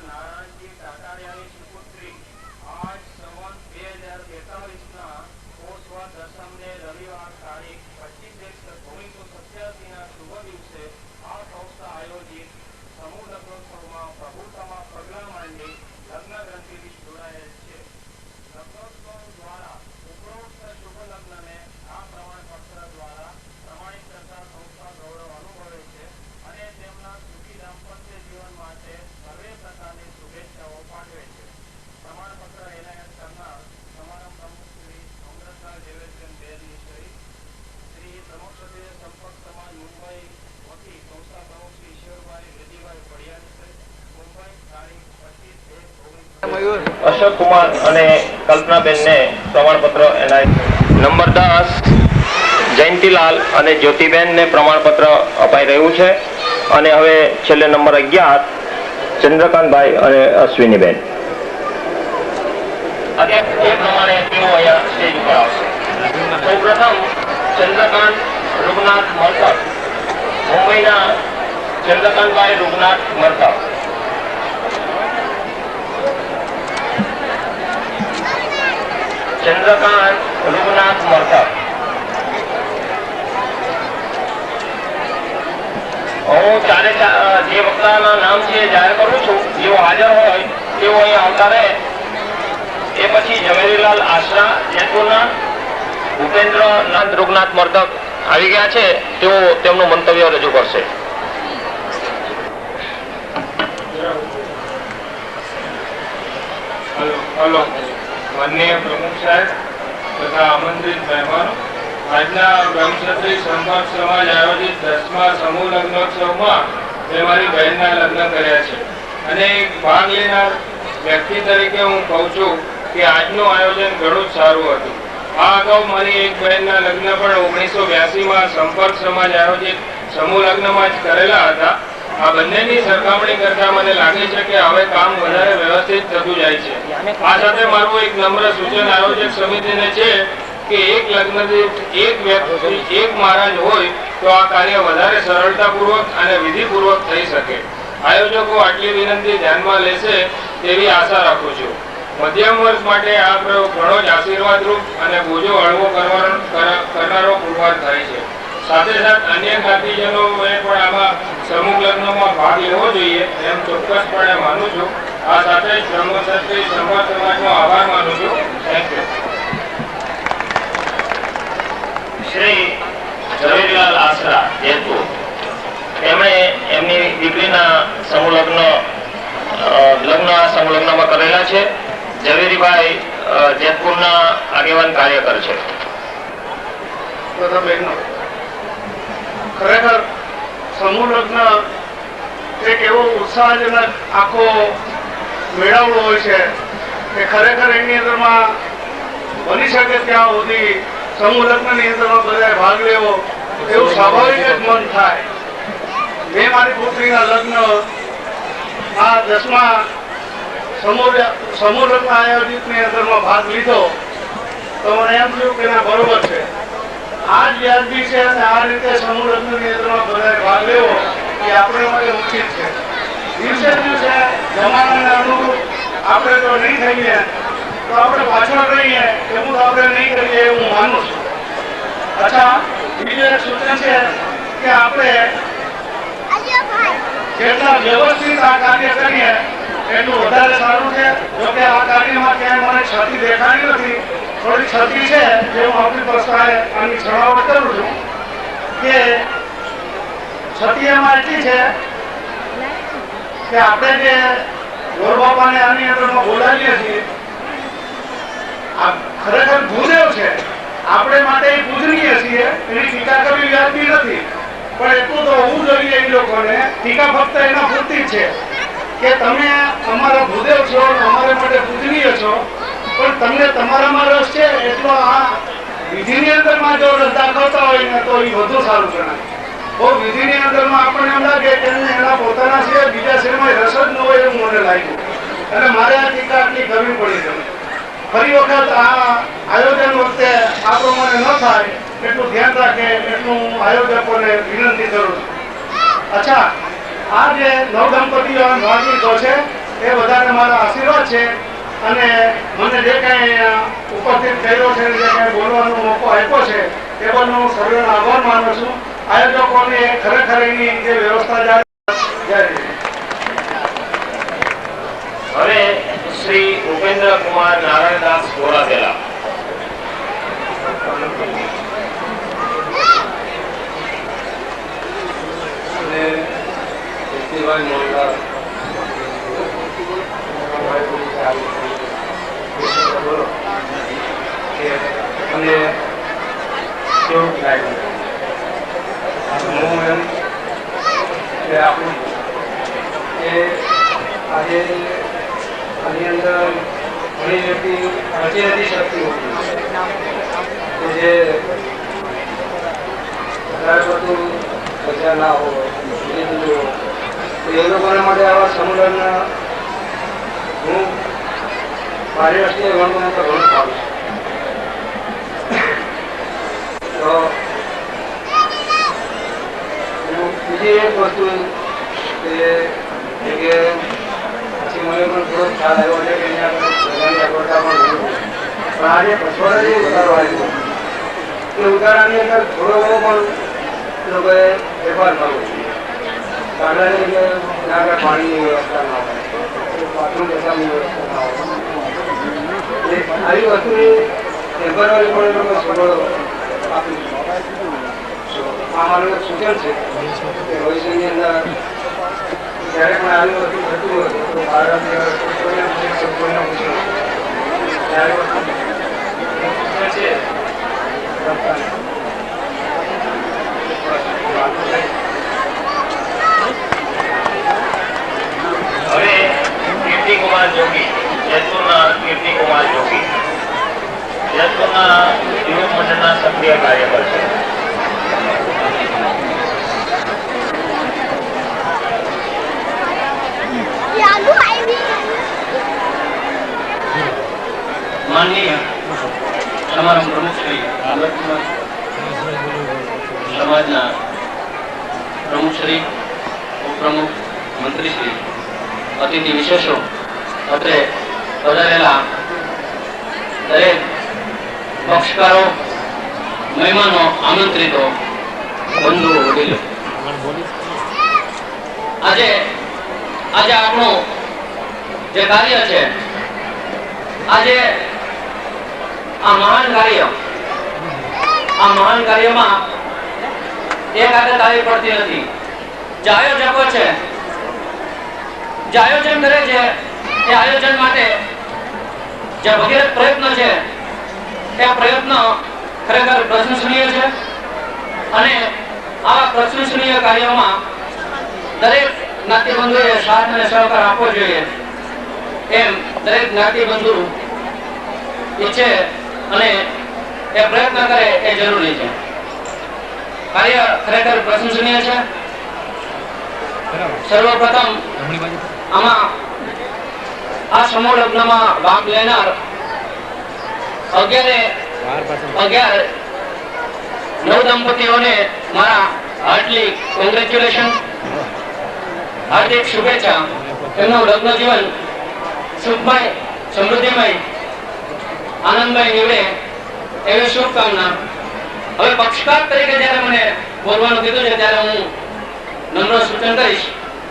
નારાયણજી ટાટારિયાની સુપુત્રી આજ સંવત 2013 અશોક કુમાર અને કલ્પનાબેનને પ્રમાણપત્ર એનાયત. નંબર 10 જયંતિલાલ અને જ્યોતિબેનને પ્રમાણપત્ર અપાઈ રહ્યું છે. અને હવે છેલ્લે નંબર 11 ચંદ્રકાંતભાઈ અને અશ્વિનીબેન. એ પ્રમાણે તેઓ અહીંયા સ્ટેજ ઉપર આવશે. સૌપ્રથમ ચંદ્રકાંત રૂગનાથ મરકર, મુંબઈના ચંદ્રકાંતભાઈ રૂગનાથ મરકર. ચંદ્રકાંત રૂગનાથ મરકર. હું ચારે જે વક્તાના નામ છે જાહેર કરું છું, જેઓ હાજર હોય તેઓ અહીં આવતા રહે. એ પછી ઝવેરીલાલ આશરા જયપુરના, ભૂપેન્દ્રનાથ રૂગનાથ મર્દક આવી ગયા છે. તેઓ તેમનું મંતવ્ય રજૂ કરશે. હલો માનનીય પ્રમુખ સાહેબ તથા આમંત્રિત મહેમાનો, આજના બ્રહ્મક્ષત્રિય સંપર્ક સમાજ આયોજિત 10મા સમૂહ લગ્નોત્સવમાં મેં મારી બહેનના લગ્ન કર્યા છે અને એક ભાગ લેનાર વ્યક્તિ તરીકે હું કહું છું કે આજનું આયોજન ઘણું જ સારું હતું. આ અગાઉ મારી એક બહેનના લગ્ન પણ 1982માં સંપર્ક સમાજ આયોજિત સમૂહ લગ્નમાં જ કરેલા હતા. આ બંનેની સરખામણી કરતા મને લાગે છે કે હવે કામ વધારે વ્યવસ્થિત થતું જાય છે. આ સાથે મારું એક નમ્ર સૂચન આયોજક સમિતિને છે કે એક લગ્નથી એક વ્યક્તિ એક મહારાજ હોય તો આ કાર્ય વધારે સરળતાપૂર્વક અને વિધિપૂર્વક થઈ શકે. આયોજકો આટલી વિનંતી ધ્યાનમાં લેશે તેવી આશા રાખું છું. મધ્યમ વર્ગ માટે આ પ્રયોગ ઘણો જ આશીર્વાદરૂપ અને બોજો હળવો કરનારો પુરવાર થાય છે. સાથે સાથે અન્ય જ્ઞાતિજનોએ પણ આમાં સમૂહ લગ્નમાં ભાગ લેવો જોઈએ એમ ચોક્કસપણે માનું છું. આ સાથે જ બ્રહ્મક્ષત્રિય સંપર્ક સમાજનો આભાર માનું છું. Thank you. શ્રી ઝવેરીલાલ આશરા જયપુર, તેમણે એમની દીકરીના સમૂહ લગ્ન સમૂહ લગ્નમાં કરેલા છે. ઝવેરીભાઈ જયપુરના આગેવાન કાર્યકર છે. ખરેખર સમૂહ લગ્ન એક એવો ઉત્સાહજનક આખો મેળાવડો હોય છે કે ખરેખર એની અંદરમાં બની શકે ત્યાં સુધી સમૂહ લગ્નની અંદરમાં બધાએ ભાગ લેવો એવું સ્વાભાવિક જ મન થાય. મેં મારી પુત્રીના લગ્ન આ 10મા સમૂહ લગ્ન આયોજિતની અંદરમાં ભાગ લીધો તો મને એમ થયું કે ના બરોબર છે, આ જ વ્યાજબી છે અને આ રીતે સમૂહ લગ્નની અંદરમાં બધાએ ભાગ લેવો એ આપણે માટે ઉચિત છે. દિવસે દિવસે જમાનાને અનુરૂપ આપણે જો નહીં થઈએ તો આપણે પાછળ રહીએ એવું તો આપણે નહીં કરીએ એવું માનું છું. અચ્છા, બીજું એક સૂચન છે કે આપણે જેટલા વ્યવસ્થિત આ કાર્ય કરીએ એટલું વધારે સારું છે. જોકે આ કાર્યમાં ક્યાંય મને ક્ષતિ દેખાડી નથી. થોડી ક્ષતિ છે જે હું આપણી પ્રશ્નાએ આની છણાવટ કરું છું કે ક્ષતિ એમાં એટલી છે કે આપણે જે ગોરબાપાને આની અંદરમાં બોલાવીએ છીએ આ ખરેખર ભૂદેવ છે, આપણે માટે પૂજનીય છીએ, એની ટીકા કરવી વ્યાજબી નથી. પણ એટલું તો હોવું જોઈએ એ લોકોને, ટીકા ફક્ત એના પૂરતી જ છે કે તમે અમારા ભૂદેવ છો, અમારા માટે પૂજનીય છો, પણ તમને તમારામાં રસ છે એટલો આ વિધિની અંદરમાં જો રસ દાખવતા હોય ને તો એ વધુ સારું ગણાય. બહુ વિધિની અંદરમાં આપણને એમ લાગે કે એના પોતાના છે બીજા શેરમાં રસ જ ન હોય એવું મને લાગ્યું અને મારે આ ટીકા આટલી કરવી પડી છે. ફરી વખત આ આયોજન વખતે આ પ્રમાણે ન થાય એટલું ધ્યાન રાખે એટલું હું આયોજકોને વિનંતી કરું છું. અચ્છા, આ જે નવદંપતીઓ ભાગ લીધો છે એ બધાને મારા આશીર્વાદ છે અને મને જે કાંઈ ઉપસ્થિત કર્યો છે જે કાંઈ બોલવાનો મોકો આપ્યો છે એ બદલ હું સર્વેનો આભાર માનું છું. આયોજકોને ખરેખર એની જે વ્યવસ્થા જારી. હવે શ્રી ઉપેન્દ્ર કુમાર નારાયણદાસ ગોરાદેલા. અને કેવું લાગ્યું હું એમ કે આપણું એ આજે આની અંદર ઘણી વ્યક્તિ બચી નથી શકતી હોતી જે વધારે પડતું બચ્યા ના હોય એ લોકોને માટે આવા સંમેલન હું મારી દ્રષ્ટિએ ગણવું તો ઘણું સારું છે. બીજી એક વસ્તુ કે પછી મને પણ થોડો ખ્યાલ આવ્યો છે કે અહીંયા બધાની અગવડતા પણ પણ આજે પછવાડા જે ઉતારો આવ્યો એ ઉતારાની અંદર થોડો ઘણો પણ લોકોએ ફેરફાર કરવો ગામડાની અંદર ના આગળ પાણીની વ્યવસ્થા ના હોય બાથરૂમ પેશાબની વ્યવસ્થા ના હોય આવી વસ્તુની ટેમ્પરરી પણ એ લોકો સગવડો આપી આ મારું એક સૂચન છે કે ભવિષ્યની અંદર જ્યારે પણ આવી વસ્તુ થતું હોય તો ભારત કોઈને પૂછે ત્યારે છે હવે કીર્તિકુમાર જોગી જયપુરના કીર્તિકુમાર જોગી જયપુરના યુવક મંડળના સક્રિય કાર્યકર છે. માનનીય સમારંભ પ્રમુખ શ્રી સમાજના પ્રમુખ શ્રી ઉપપ્રમુખ મંત્રી શ્રી અતિથિ વિશેષો અત્રે પધારેલા દરેક પક્ષકારો મહેમાનો આમંત્રિતો બંધુઓ વડીલો આજે આપણું જે કાર્ય છે આજે આ મહાન કાર્યમાં એક આગળ તાળી પડતી નથી. જે આયોજકો છે જે આયોજન કરે છે એ આયોજન માટે જે વગેરે પ્રયત્ન છે એ પ્રયત્ન ખરેખર પ્રશંસનીય છે અને આવા પ્રશંસનીય કાર્યોમાં દરેક જ્ઞાતિબંધુએ સાથ અને સહકાર આપવો જોઈએ એમ દરેક જ્ઞાતિબંધુ ઈચ્છે અને એ પ્રયત્ન કરે એ જરૂરી છે. કાર્ય ખરેખર પ્રશંસનીય છે. સર્વપ્રથમ આમાં આ સમૂહ લગ્નમાં ભાગ લેનાર 11 નવદંપતીઓને મારા હાર્ટલી કોંગ્રેચ્યુલેશન, હાર્દિક શુભેચ્છા. એમનું લગ્ન જીવન સુખમય, સમૃદ્ધિમય, આનંદમય નીવડે એવી શુભકામના. હવે પક્ષકાર તરીકે જયારે મને બોલવાનું કીધું છે ત્યારે હું નમ્ર સૂચન કરીશ.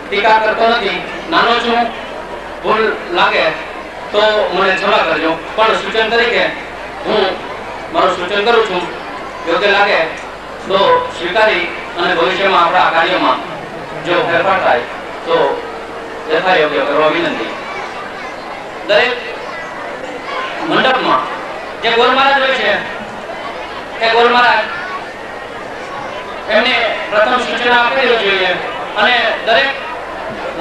ટીકા કરતો નથી, નાનો છું, ભૂલ લાગે તો મને ક્ષમા કરજો, પણ સૂચન તરીકે હું મારું સૂચન કરું છું. યોગ્ય લાગે તો સ્વીકારી અને ભવિષ્યમાં આપણા કાર્યમાં જો ફેરફાર થાય તો યથાયોગ્ય કરવા વિનંતી. દરેક મંડપમાં જે ગોર મહારાજ હોય છે એ ગોર મહારાજ એમને પ્રથમ સૂચના આપી જોઈએ અને દરેક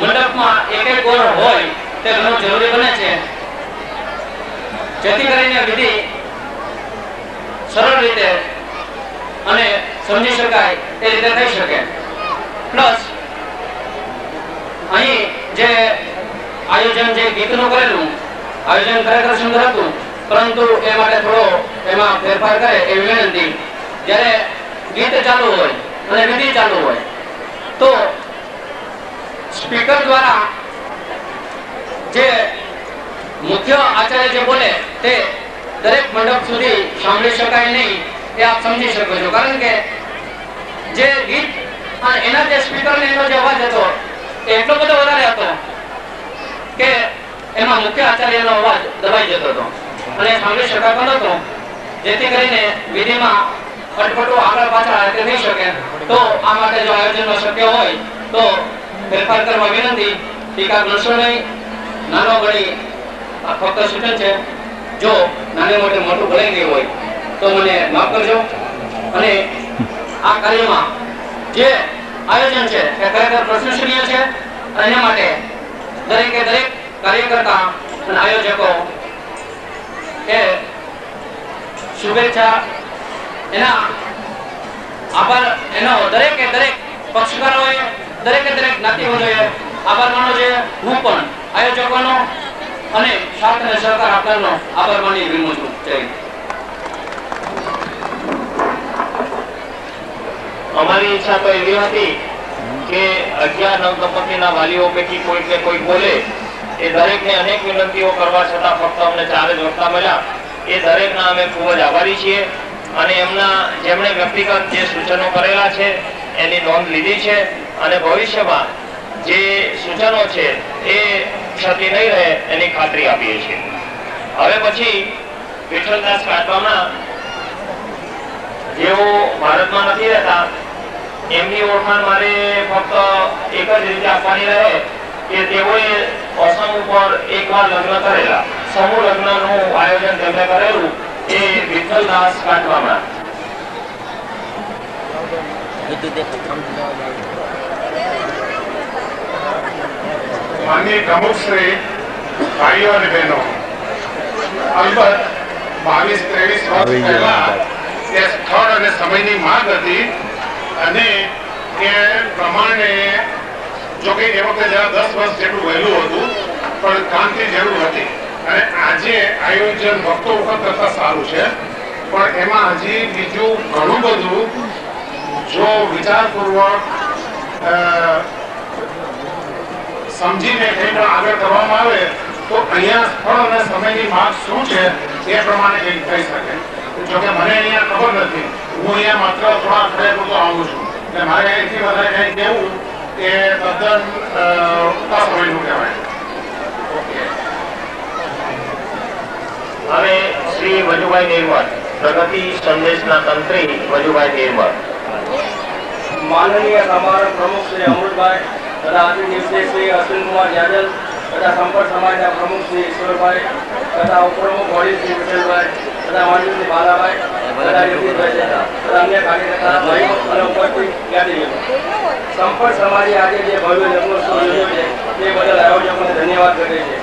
મંડપમાં એક ગોર હોય તે ઘણું જરૂરી બને છે, જેથી કરીને વિધિ સરળ રીતે અને સમજી શકાય એ રીતે થઈ શકે. પ્લસ અહીં જે આયોજન જે ગીતનું કરેલું આયોજન ખરેખર સુંદર હતું, પરંતુ એ માટે થોડો એમાં ફેરફાર કરે એવી વિનંતી. જ્યારે ગીત ચાલુ હોય અને વિધિ ચાલુ હોય તો સ્પીકર દ્વારા જે મુખ્ય આચાર્ય જે બોલે તે દરેક મંડપ સુધી સાંભળી શકાય નહીં એ આપ સમજી શકો છો. કારણ કે જે ગીત અને એના જે સ્પીકરને એનો જે અવાજ હતો એ એટલો બધો વધારે હતો કે એમાં મુખ્ય આચાર્યનો અવાજ દબાઈ જતો હતો અને સાંભળી શકાતો નહોતો. જેથી કરીને વિધિમાં અટપટો આગળ પાછળ થઈ શકે. તો આ માટે જો આયોજનમાં શક્ય હોય તો ફેરફાર કરવા વિનંતી. ટીકા ગણશો નહીં, નાનો ગણી ફક્ત સૂચન છે. જો નાને મોટે મોટું ભલાઈ ગયું હોય તો મને માફ કરજો. અને આ કાર્યમાં જે આયોજન છે એ ખરેખર પ્રશંસનીય છે અને એના માટે દરેકે દરેક કાર્યકર્તા અને આયોજકો એ શુભેચ્છા એના આભાર એનો દરેકે દરેક પક્ષકારોએ દરેકે દરેક જ્ઞાતિઓએ આભાર માનો છે. હું પણ આયોજકોનો અને સાથ અને સહકાર આપનારનો આભાર માની વિનમું છું. જય હિન્દ. અમારી ઈચ્છા તો એવી હતી કે 11 નવદંપતિના વાલીઓ પૈકી કોઈક ને કોઈક બોલે. એ દરેકને અનેક વિનંતીઓ કરવા છતાં ફક્ત અમને 4 જ વક્તા મળ્યા. એ દરેકના અમે ખૂબ જ આભારી છીએ અને એમના જેમણે વ્યક્તિગત જે સૂચનો કરેલા છે એની નોંધ લીધી છે અને ભવિષ્યમાં જે સૂચનો છે એ ક્ષતિ નહીં રહે એની ખાતરી આપીએ છીએ. હવે પછી વિઠ્ઠલદાસ કાટવામાં જેઓ ભારતમાં નથી રહેતા એમની ઓળખાણ મારે ફક્ત એક જ રીતે આપવાની રહે કે તેઓએ અસમ ઉપર એકવાર લગ્ન કરેલા. સમૂહ લગ્નનું આયોજન તેમણે કરેલું એ વિઠ્ઠલદાસ કાટવામાં. માનનીય પ્રમુખ શ્રી, ભાઈઓ અને બહેનો, અલબત્ત 22-23 વર્ષ પહેલા તે સ્થળ અને સમયની માંગ હતી અને એ પ્રમાણે જો કે એ વખતે જરા 10 વર્ષ જેટલું વહેલું હતું પણ કામની જરૂર હતી અને આજે આયોજન વખતો વખત કરતા સારું છે પણ એમાં હજી બીજું ઘણું બધું જો વિચારપૂર્વક સમજીને કંઈ પણ આગળ કરવામાં આવે તો અહીંયા સ્થળ અને સમયની માંગ શું છે એ પ્રમાણે કંઈક થઈ શકે. જોકે મને અહીંયા ખબર નથી, હું અહીંયા માત્ર થોડા અઠવાડિયા પૂરતો આવું છું એટલે મારે અહીંથી વધારે કંઈ કહેવું એ તદ્દન સમયનું કહેવાય. હવે શ્રી વજુભાઈ નિર્મળ, પ્રગતિ સંદેશના તંત્રી વજુભાઈ નિર્મળ. માનનીય સમારોહ પ્રમુખ શ્રી અમૃતભાઈ તથા અતિ નિર્દેશ શ્રી અશ્વિનકુમાર યાદવ તથા સંપર્ક સમાજના પ્રમુખ શ્રી ઈશ્વરભાઈ તથા ઉપપ્રમુખ વડીલ શ્રી વિઠ્ઠલભાઈ તથા મંત્રી શ્રી બાલાભાઈ તથા જગદીશભાઈ તથા અન્ય કાર્યકર્તા ભાઈઓ અને ઉપસ્થિત જ્ઞાતિજનો. સંપર્ક સમાજે આજે જે ભવ્ય લગ્નોત્સવ યોજ્યો છે તે બદલ આયોજકોને ધન્યવાદ કરે છે.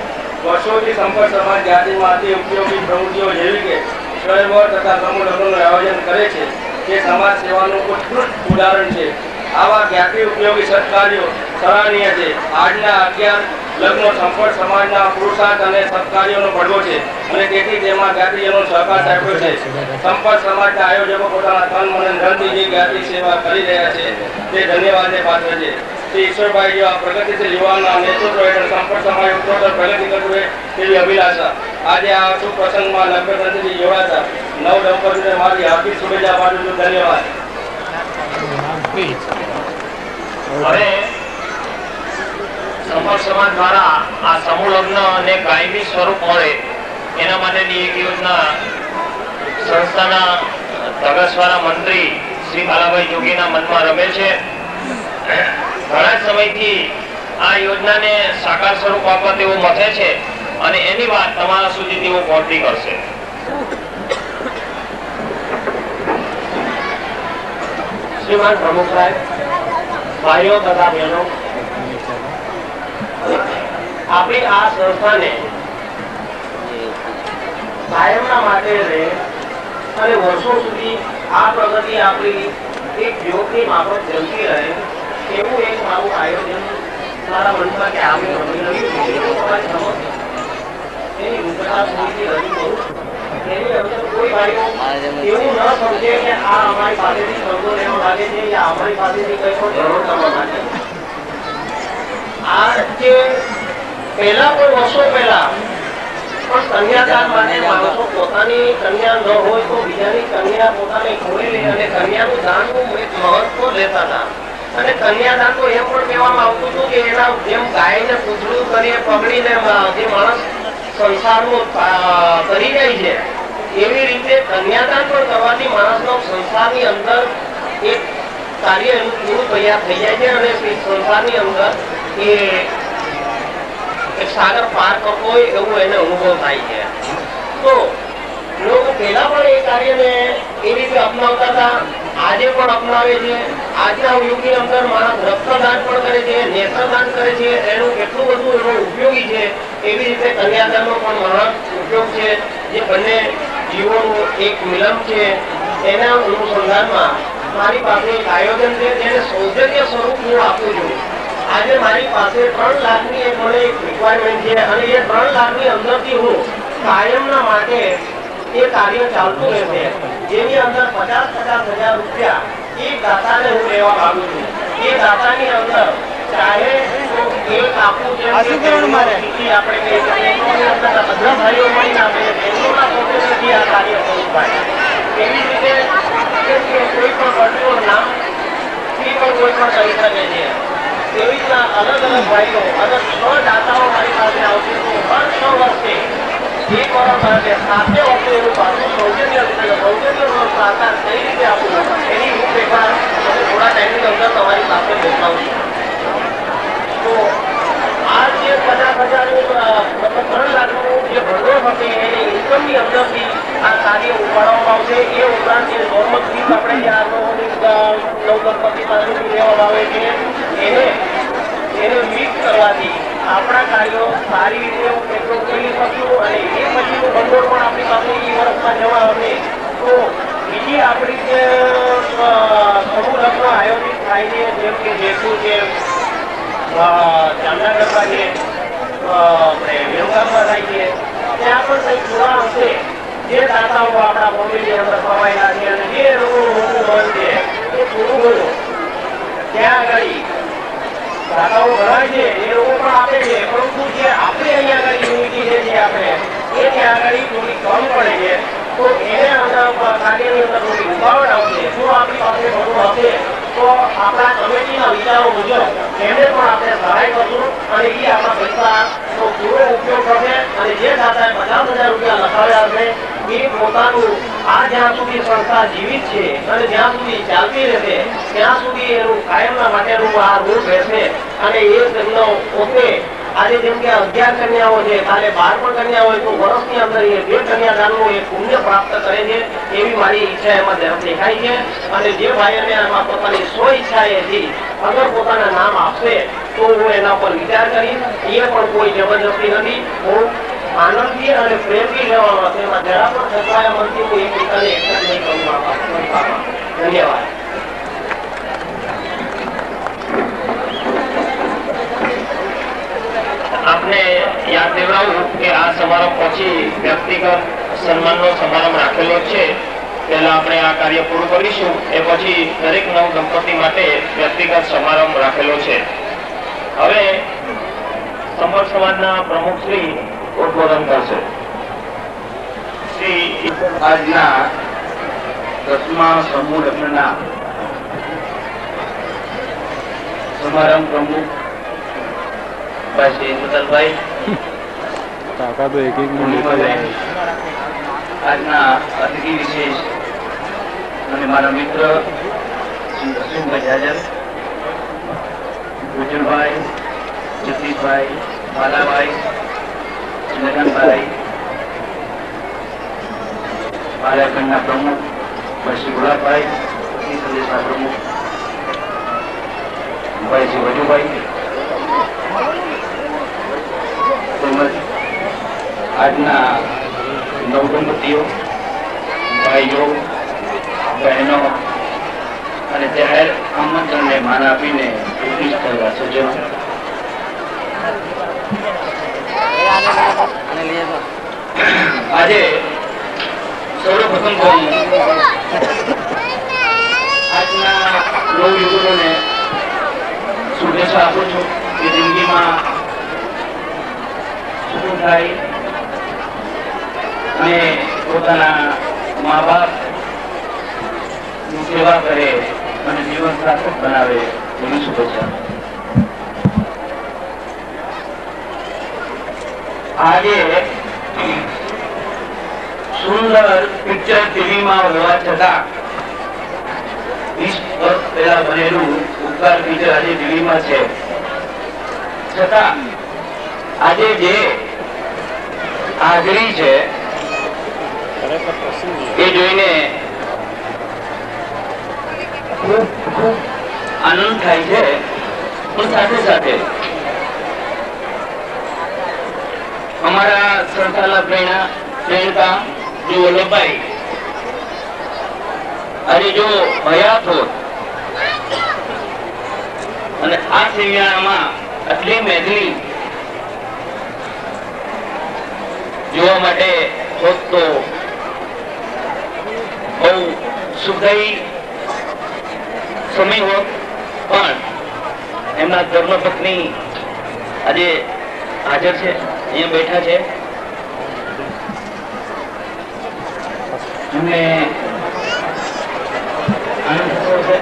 વર્ષોથી સંપર્ક સમાજ જ્ઞાતિમાં અતિ ઉપયોગી પ્રવૃત્તિઓ જેવી કે સ્વયંવર તથા સમૂહ લગ્નનું આયોજન કરે છે જે સમાજ સેવાનું ઉત્કૃષ્ટ ઉદાહરણ છે. આવા જ્ઞાતિ ઉપયોગી સત્કાર્યો સરાહનીય છે. આજના 11 લગ્નો સંપર્ક સમાજના પુરુષાર્થ અને સત્કાર્યોનો પડવો છે અને તેથી તેમાં જ્ઞાતિજનો સહકાર આપ્યો છે. સંપર્ક સમાજના આયોજકો પોતાના તન મન અને ધનથી જે જ્ઞાતિ સેવા કરી રહ્યા છે તે ધન્યવાદને પાત્ર છે. શ્રી ઈશ્વરભાઈ જેવા પ્રગતિશીલ યુવાનના નેતૃત્વ હેઠળ સંપર્ક સમાજ ઉત્તરોત્તર પ્રગતિ કરવે તેવી અભિલાષા. આજે આ શુભ પ્રસંગમાં લગ્ન ગ્રંથિથી જોડાતા નવ દંપતીને મારી હાર્દિક શુભેચ્છા પાઠવું છું. ધન્યવાદ. હવે સંપર્ક સમાજ દ્વારા આ સમૂહ લગ્નને કાયમી સ્વરૂપ મળે એના માટેની એક યોજના સંસ્થાના ધગસવાના મંત્રી શ્રી બાલાભાઈ જોગીના મનમાં રમે છે. ઘણા સમયથી આ યોજનાને સાકાર સ્વરૂપ આપવા તેઓ મથે છે અને એની વાત તમારા સુધી તેઓ પહોંચતી કરશે. શ્રીમાન પ્રમુખ સાહેબ, ભાઈઓ તથા બહેનો, આપણી આ સંસ્થાને કાયમના માટે રહે અને વર્ષો સુધી આ પ્રગતિ આપણી એક જ્યોતની માફક જલતી રહે એવું એક મારું આયોજન મારા મનમાં કે આવ્યું એની ગુજરાત સુધી રજૂ કરું. એની અંદર કોઈ ભાઈઓ એવું ન સમજે કે આ અમારી પાસેથી શબ્દો લેવા માંગે છે કે અમારી પાસેથી કંઈ પણ જરૂર કરવા માંગે. આ જે પહેલા કોઈ વર્ષો પહેલા પણ કન્યાદાન માટે માણસો પોતાની કન્યા ન હોય તો બીજાની કન્યા પોતાને ખોઈ લે અને કન્યાનું દાનનું એક મહત્વ લેતા હતા. અને કન્યાદાન તો એમ પણ કહેવામાં આવતું હતું કે એના જેમ ગાયને પૂતળું કરીએ પકડીને જે માણસ સંસારનું કરી જાય છે એવી રીતે કન્યાદાન પણ કરવાથી માણસનો સંસારની અંદર એક કાર્ય એનું પૂરું તૈયાર થઈ જાય છે અને સંસારની અંદર એ સાગર પાર કરતો હોય એવું એને અનુભવ થાય છે. તો લોકો પહેલા પણ એ કાર્યને એ રીતે અપનાવતા હતા, આજે પણ અપનાવે છે. આજના યુગની અંદર માણસ રક્તદાન પણ કરે છે, નેત્રદાન કરે છે, એનું કેટલું બધું એનો ઉપયોગી છે. એવી રીતે કન્યાદાનનો પણ મહાન ઉપયોગ છે. જે બંને જીવોનું એક મિલન છે એના અનુસંધાનમાં મારી પાસે એક આયોજન છે જેને સૌજન્ય સ્વરૂપ હું આપું છું. આજે મારી પાસે 3 લાખની એક મને એક રિક્વાયરમેન્ટ છે અને એ 3 લાખની અંદરથી હું કાયમના માટે એ કાર્ય ચાલતું રહેશે, જેની અંદર 50,000 રૂપિયા એક દાતાને હું લેવા માંગુ છું. એ દાતાની અંદર ચાહે તો એક આપવું છે આપણે કહી શકીએ બધા ભાઈઓ મળીને આપણે બેંગ્લોરના પ્રોફેસરથી આ કાર્ય કરવું થાય. એવી રીતે કોઈ પણ વર્તુળ નામથી પણ કોઈ પણ કરી શકે છે. એવી રીતના અલગ અલગ ભાઈઓ અગર 6 દાતાઓ મારી પાસે આવશે તો હર 6 વર્ષે 1 વર્ષ માટે 7 વર્ષે એવું પાછું સૌજન્ય સાકાર કઈ રીતે આપવું એની રૂપરેખા અમે થોડા ટાઈમની અંદર તમારી પાસે મોકલાવશું. તો આ જે 50,000 3 લાખનું જે ભંડોળ હશે એની ઇન્કમની અંદરથી આ કાર્ય ઉપાડવામાં આવશે. એ ઉપરાંત જે નોર્મલ ફીસ આપણે જે નવ દંપતિ પાસેથી લેવામાં આવે છે એને મિક્સ કરવાથી આપણા કાર્યો સારી રીતે ઉપયોગ કરી શકશું અને એ પછીનું ભંડોળ પણ આપણી પાસે એ વર્ષમાં જવા હશે. તો બીજી આપણી જે સમૂહ લગ્ન આયોજિત થાય છે જેમ કે જયપુર છે, જામનગરમાં છે, આપણે વિરમગામમાં થાય છે, ત્યાં પણ કંઈક જોવા હશે જે દાતાઓ આપણા બોમ્બેની અંદર ફરવાયેલા છે અને જે લોકોનું મોટું મન છે એ થોડું ઘણું ત્યાં આગળ દાતાઓ ભરાય છે એ લોકો પણ આપે છે, પરંતુ જે આપણે અહીંયા આગળ યુનિટી છે જે આપણે એ ત્યાં આગળ થોડી કમ પડે છે. તો એને કાર્યની અંદર થોડી રૂકાવટ આવશે. જો આપણી પાસે બધું હશે તો આપણા કમિટીના વિચારો મુજબ એને પણ આપણે સહાય કરશું અને એ આપણા પૈસાનો પૂરો ઉપયોગ કરશે. અને જે દાતાએ 50,000 રૂપિયા લખાવ્યા હશે એ પોતાનું આ જ્યાં સુધી સંસ્થા જીવિત છે અને જ્યાં સુધી ચાલતી રહેશે ત્યાં સુધી એનું કાયમના માટેનું આ રૂપ રહેશે. અને એ તેમનો પોતે આજે જેમ કે 11 કન્યાઓ છે, કાલે 12 પણ કન્યા હોય તો વર્ષની અંદર એ 2 કન્યાદાનનું એક પુણ્ય પ્રાપ્ત કરે છે એવી મારી ઈચ્છા એમાં દેખાય છે. અને જે ભાઈને આમાં પોતાની ઈચ્છાએથી અગર પોતાના નામ આપશે તો હું એના પર વિચાર કરીશ. એ પણ કોઈ જબરજસ્તી નથી, હું આનંદથી અને પ્રેમથી લેવાનો છે. એમાં જરા પણ સચવાયા મનથી હું એક બીજાને એક્સેપ્ટ નહીં કરું. ધન્યવાદ. આપને યાદ દેવડાવું કે આ સમારંભ પછી વ્યક્તિગત સન્માનનો સમારંભ રાખેલો છે. પહેલા આપણે આ કાર્ય પૂરું કરીશું, એ પછી દરેક નવ દંપતી માટે વ્યક્તિગત સમારંભ રાખેલો છે. હવે સંપર્ક સમાજના પ્રમુખ શ્રી ઉદ્બોધન કરશે. શ્રી આજના 10મા સમૂહ લગ્નના સમારંભ પ્રમુખ ભાઈ શ્રી મુતલભાઈ કાકા તો એક મિનિટ આજના અતિથિ વિશેષ અને મારા મિત્ર શ્રી અશ્વિનભાઈ જાજર, ગુજરભાઈ, જગદીશભાઈ, બાલાભાઈ, લગનભાઈ, બાલાખંડના પ્રમુખ ભાઈ શ્રી ગુલાબભાઈ, સંદેશના પ્રમુખ ભાઈ શ્રી વજુભાઈ, તેમજ આજના નવદંપતીઓ, ભાઈઓ, બહેનો અને જાહેર આમંત્રણને માન આપીને ઉપસ્થિત થયેલા સજ્જનો, આજે સૌપ્રથમ તો આજના નવયુગલોને શુભેચ્છા આપું છું કે જિંદગીમાં સુખ થાય અને પોતાના મા બાપ સેવા કરે અને જીવન સાર્થક બનાવે એવી શુભેચ્છા. આજે સુંદર પિક્ચર ટીવીમાં હોવા છતાં 20 વર્ષ પહેલા બનેલું ઉપકાર પિક્ચર આજે ટીવીમાં છે, છતાં આજે જે હાજરી છે એ જોઈને ખૂબ ખૂબ આનંદ થાય છે. પણ સાથે સાથે અમારા સંસ્થાના પ્રેરણા શ્રેષ્ઠતા જો વલ્લભભાઈ આજે જો હયાત હોત અને આ સેમિનારમાં આટલી મેદની જોવા માટે હોત તો બહુ સુખદાયી સમય હોત, પણ એમના ધર્મપત્ની આજે હાજર છે, અહીંયા બેઠા છે. એમને આનંદ થતો છે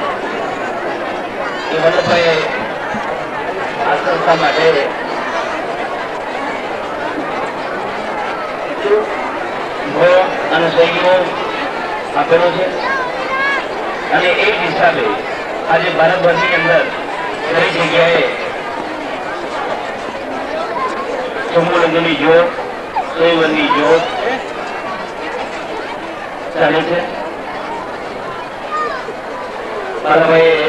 કે વલ્લભભાઈ આ સંસ્થા માટે અને સહયોગ આપેલો છે, અને એ હિસાબે આજે ભારતભરની અંદર દરેક જગ્યાએ સમૂહ લગ્નની જ્યોત, સહયોગની જ્યોત ચાલે છે. બાલાભાઈએ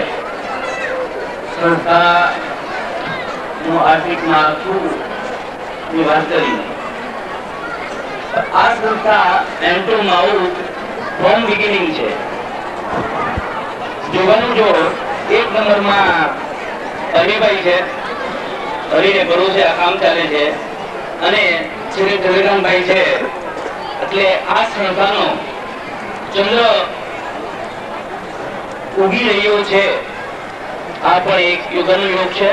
સંસ્થાનું આર્થિક માળખું ની વાત કરી. આ સંસ્થા એમ તો મારું ફ્રોમ બિગિનિંગ છે. જોવાનું જો એક નંબરમાં હરિભાઈ છે, હરિને ભરોસે આ કામ ચાલે છે, અને શ્રી ચંદ્રકાંતભાઈ છે. એટલે આ સંસ્થાનો ચંદ્ર ઉગી રહ્યો છે. આ પણ એક યુગનો યોગ છે.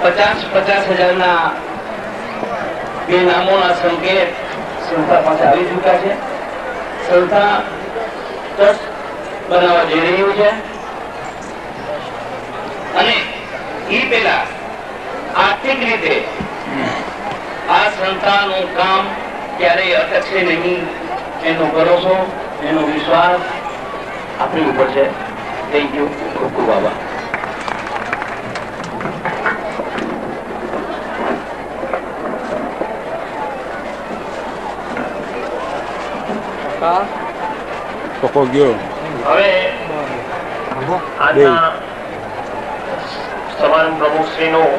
50,000 બે નામોના સંકેત સંસ્થા પાસે આવી ચૂક્યા છે. સંસ્થા ટ્રસ્ટ બનાવવા જઈ રહ્યું છે, અને એ પેલા આર્થિક રીતે આ સંસ્થાનું કામ ક્યારેય અટકશે નહીં એનો ભરોસો, એનો વિશ્વાસ આપણી ઉપર છે. Thank you. ખૂબ ખૂબ આભાર. પકો ગયો. હવે આજના સમારંભ પ્રમુખશ્રીનું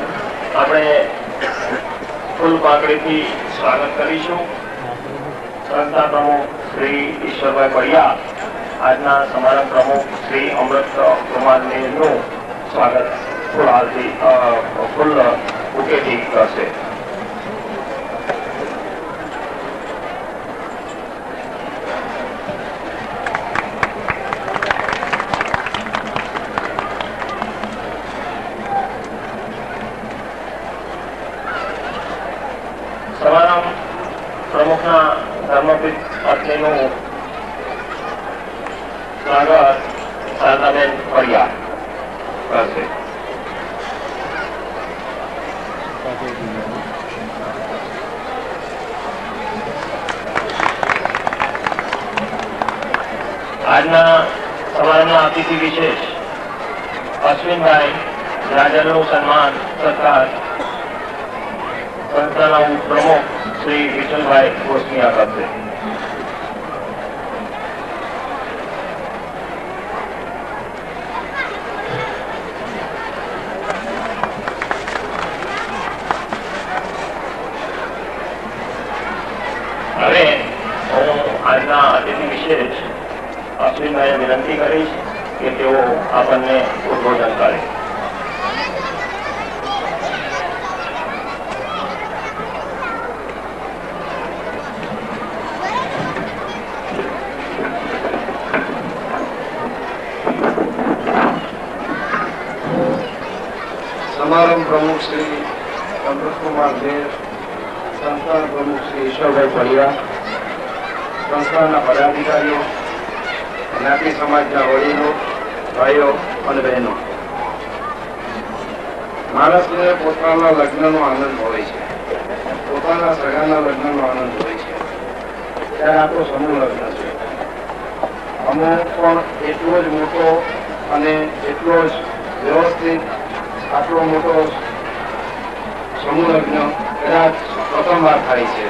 આપણે ફૂલ પાંખડીથી સ્વાગત કરીશું. સંસ્થા પ્રમુખ શ્રી ઈશ્વરભાઈ પડિયા આજના સમારંભ પ્રમુખ શ્રી અમૃત કુમારનું સ્વાગત ફૂલ બુકેથી કરશે. સમારંભ પ્રમુખના ધર્મપીઠ પત્નીનું સ્વાગત શારદાબેન પડિયા કરશે. આજના સમારંભના અતિથિ વિશેષ અશ્વિનભાઈ રાજાનું સન્માન સત્કાર સંસ્થાના પ્રમુખ શ્રી વિઠ્ઠલભાઈ ગોસ્મિયા કરશે. હવે હું આજના અતિથિ વિશેષ અશ્વિનભાઈને વિનંતી કરીશ કે તેઓ આપણને ઉદ્બોધન કરે. સમારંભ પ્રમુખ શ્રી અમૃતકુમાર દેવ, સંસ્થાના પ્રમુખ શ્રી ઈશ્વરભાઈ પડિયા, સંસ્થાના પદાધિકારીઓ, જ્ઞાતિ સમાજના વડીલો, ભાઈઓ અને બહેનો, માણસને પોતાના લગ્નનો આનંદ હોય છે, પોતાના સગાના લગ્નનો આનંદ હોય છે. ત્યારે આપણો સમૂહ લગ્ન છે. અમુક પણ એટલો જ મોટો અને એટલો જ વ્યવસ્થિત આટલો મોટો સમૂહ લગ્ન કદાચ પ્રથમવાર થાય છે.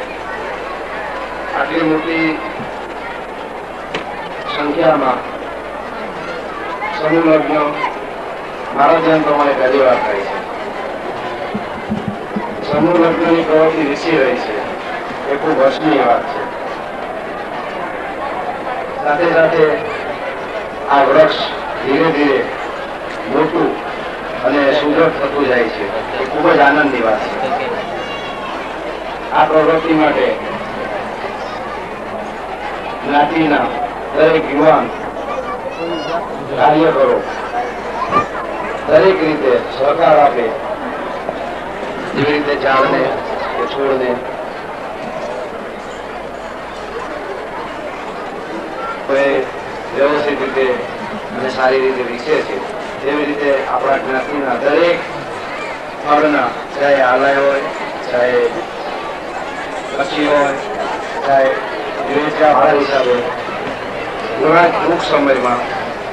આટલી મોટી સંખ્યામાં સમૂહ લગ્ન મારા ધ્યાન પ્રમાણે પહેલી વાર થાય છે. સમૂહ લગ્નની પ્રવૃત્તિ વિસી રહી છે. એ ખૂબ હર્ષની વાત છે. સાથે સાથે આ વૃક્ષ ધીરે ધીરે મોટું અને સુદૃઢ થતું જાય છે એ ખૂબ જ આનંદની વાત છે. આ પ્રવૃત્તિ માટે જ્ઞાતિના દરેક યુવાન કાર્યકરો દરેક રીતે સહકાર આપે, જેવી રીતે ઝાડને કે છોડને વ્યવસ્થિત રીતે અને સારી રીતે વિકસે છે, તેવી રીતે આપણા જ્ઞાતિના દરેક ફળના, ચાહે આલય હોય, ચાહે કચ્છી હોય, ચાહે વિવેચના હિસાબે ઘણા ટૂંક સમયમાં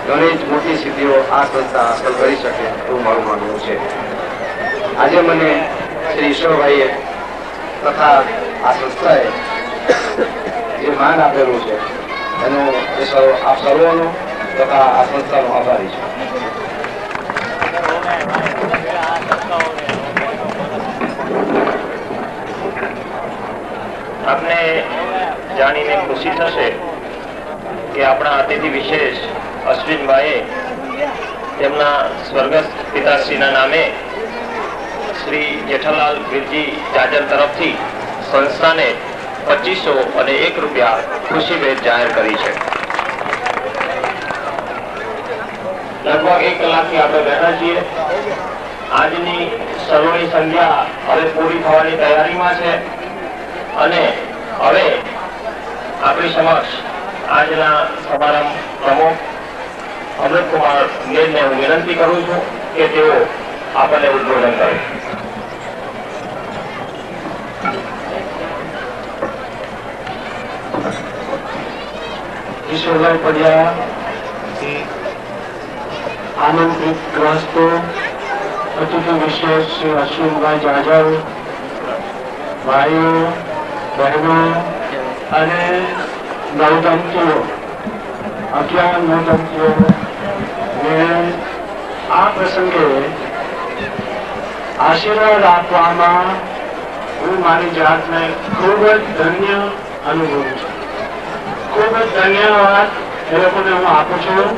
ઘણી જ મોટી સિદ્ધિઓ આ સંસ્થા હાંસલ કરી શકે એવું મારું માનવું છે. આજે મને શ્રી ઈશ્વરભાઈએ તથા આ સંસ્થાએ જે માન આપેલું છે એનો આપ સર્વનો તથા આ સંસ્થાનો આભારી છું. આપને જાણીને ખુશી થશે કે આપણા અતિથિ વિશેષ અશ્વિનભાઈએ તેમના સ્વર્ગસ્થ પિતાશ્રીના નામે શ્રી જેઠાલાલ વીરજી જાજર તરફથી સંસ્થાને 2500 અને 1 રૂપિયા ખુશી ભેટ જાહેર કરી છે. લગભગ 1 કલાકથી આપણે બેઠા છીએ. આજની સર્વની સંધ્યા હવે પૂરી થવાની તૈયારીમાં છે અને હવે આપણી સમક્ષ આજના સમારંભ પ્રમુખ અમૃતકુમાર મેરને હું વિનંતી કરું છું કે તેઓ આપણને ઉદ્બોધન કરે. ઈશ્વરભાઈ પડિયા, આમંત્રિત ગ્રસ્તો, અતિથિ વિશેષ શ્રી અશ્વિનભાઈ જાજર, ભાઈઓ, બહેનો અને નવદંતીઓ, 11 નવદંતીઓ, આ પ્રસંગે આશીર્વાદ આપવામાં હું મારી જાતને ખૂબ જ ધન્ય અનુભવું છું. ખૂબ જ ધન્યવાદ એ લોકોને હું આપું છું.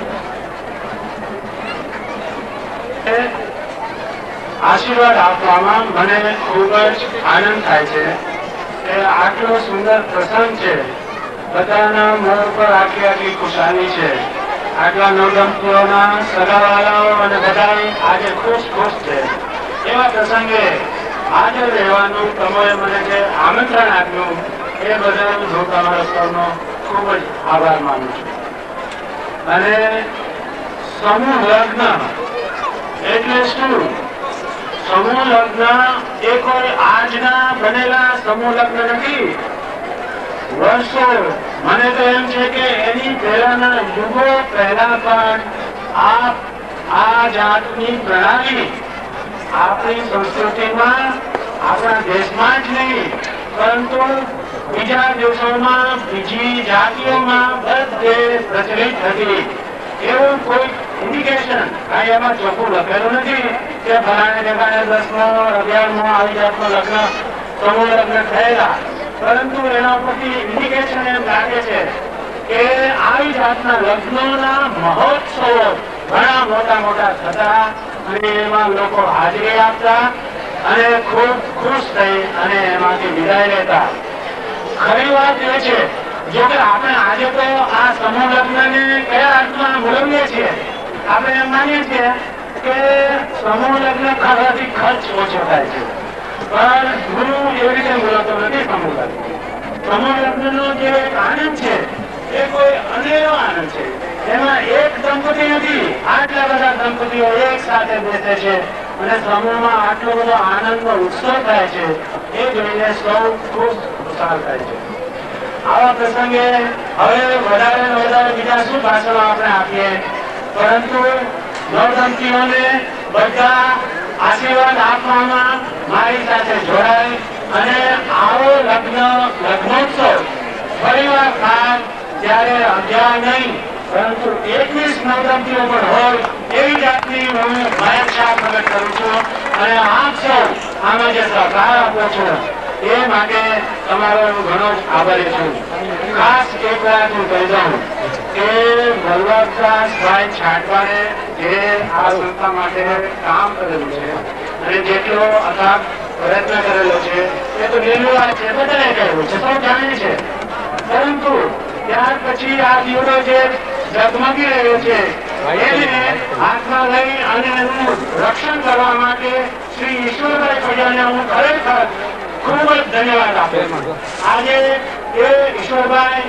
આશીર્વાદ આપવામાં મને ખૂબ જ આનંદ થાય છે કે આટલો સુંદર પ્રસંગ છે, બધાના મોં પર આટલી ખુશાલી છે, આટલા નવદંપતીઓના સગાવાલાઓ અને બધા આજે ખુશ છે. એવા પ્રસંગે હાજર રહેવાનું તમે મને જે આમંત્રણ આપ્યું એ બદલ હું તમારા સૌનો ખૂબ જ આભાર માનું છું. અને સમૂહ લગ્ન એટલે શું? સમૂહ લગ્ન એ કોઈ આજના બનેલા સમૂહ લગ્ન નથી. વર્ષો, મને તો એમ છે કે એની પહેલાના યુગો પહેલા પણ આ જાતની પ્રણાલી આપણી સંસ્કૃતિમાં, આપણા દેશમાં જ નહીં પરંતુ બીજા દેશોમાં, બીજી જાતિઓમાં બધે પ્રચલિત હતી. એવું કોઈ ઇન્ડિકેશન કાંઈ એમાં ચોખ્ખું લખેલું નથી કે ફલાણે જગાને 10મો 11મો આવી જાતનો લગ્ન, સમૂહ લગ્ન થયેલા, પરંતુ એના ઉપરથી ઇન્ડિકેશન એમ લાગે છે કે આવી જાતના લગ્નોના મહોત્સવો ઘણા મોટા થતા અને એમાં લોકો હાજરી આપતા અને ખૂબ ખુશ થઈ અને એમાંથી વિદાય લેતા. ખરી વાત એ છે, જો કે આપણે આજે તો આ સમૂહ લગ્નને કયા અર્થમાં મૂલવીએ છીએ? આપણે એમ માનીએ છીએ કે સમૂહ લગ્ન કરવાથી ખર્ચ ઓછો થાય છે, પણ હું એવી રીતે બોલતો નથી. સમૂહ લગ્નનો જે એક આનંદ છે એ કોઈ અનેરો આનંદ છે. એમાં એક દંપતી નથી, આટલા બધા દંપતીઓ એક સાથે બેસે છે અને સમૂહમાં આટલો બધો આનંદનો ઉત્સવ થાય છે, એ જોઈને સૌ ખૂબ ખુશાલ થાય છે. આવા પ્રસંગે હવે વધારે બીજા શું ભાષણો આપણે આપીએ, પરંતુ નવદંપતીઓને બધા આશીર્વાદ આપવામાં મારી સાથે જોડાય અને આવો લગ્નોત્સવ ફરીવાર થાય ત્યારે 11 નહીં પરંતુ 21 નવદંપતીઓ પણ હોય એવી જાતની હું મહેચ્છા પ્રગટ કરું છું અને આપ સૌ આમાં જે સહકાર આપો છો એ માટે તમારો ઘણો જ આભારી છું. ખાસ એક વાત હું કહી દઉં કે વલ્લભદાસભાઈ છાટવાડે જે આ સંસ્થા માટે કામ કરેલું છે અને જેટલો અથાગ પ્રયત્ન કરેલો છે એ તો નિર્ણય છે, બધાને કહેલું છે, સૌ જાણે છે. પરંતુ ત્યાર પછી આ દીવડો જે ઝગમગી રહ્યો છે એને હાથમાં લઈ અને એનું રક્ષણ કરવા માટે શ્રી ઈશ્વરભાઈ ખોડિયાને હું ખરેખર ખૂબ જ ધન્યવાદ આપું. આજે એ ઈશ્વરભાઈ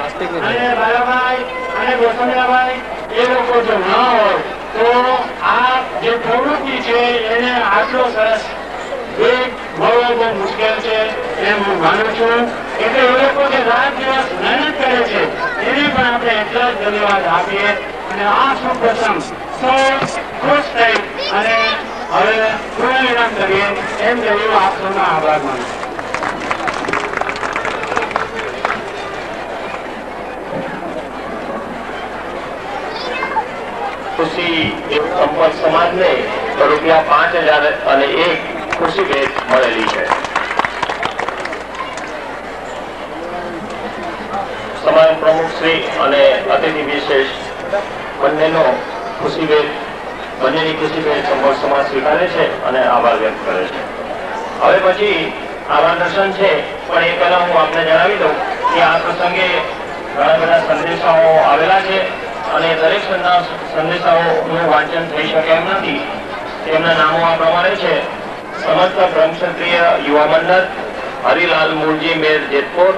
અને બાલાભાઈ અને ગોસમિયાભાઈ એ લોકો જો ન હોય તો આ જે પ્રવૃત્તિ છે એને આટલો સરસ બહુ મુશ્કેલ છે એમ હું માનું છું. એટલે એ લોકો જે રાત દિવસ મહેનત કરે છે એને પણ આપણે એટલા જ ધન્યવાદ આપીએ અને આ સુપ્રસંગ સૌ ખુશ થઈ અને હવે પૂર્ણ કરીએ એમ કહ્યું આપ સૌના આભાર માનું. ખુશી સંપર્ક સમાજને ₹5001 ખુશી ભેટ મળેલી છે. સમાજ પ્રમુખ શ્રી અને અતિથિ વિશેષ બંનેની ખુશી ભેટ સંપર્ક સમાજ સ્વીકારે છે અને આભાર વ્યક્ત કરે છે. હવે પછી આભાર દર્શન છે, પણ એ પહેલા હું આપને જણાવી દઉં કે આ પ્રસંગે ઘણા બધા સંદેશાઓ આવેલા છે અને દરેક સંદેશાઓનું વાંચન થઈ શકે એમ નથી. તેમના નામો આ પ્રમાણે છે: સમસ્ત બ્રહ્મક્ષત્રિય યુવા મંડળ, હરિલાલ મૂળજી મેર જેતપુર,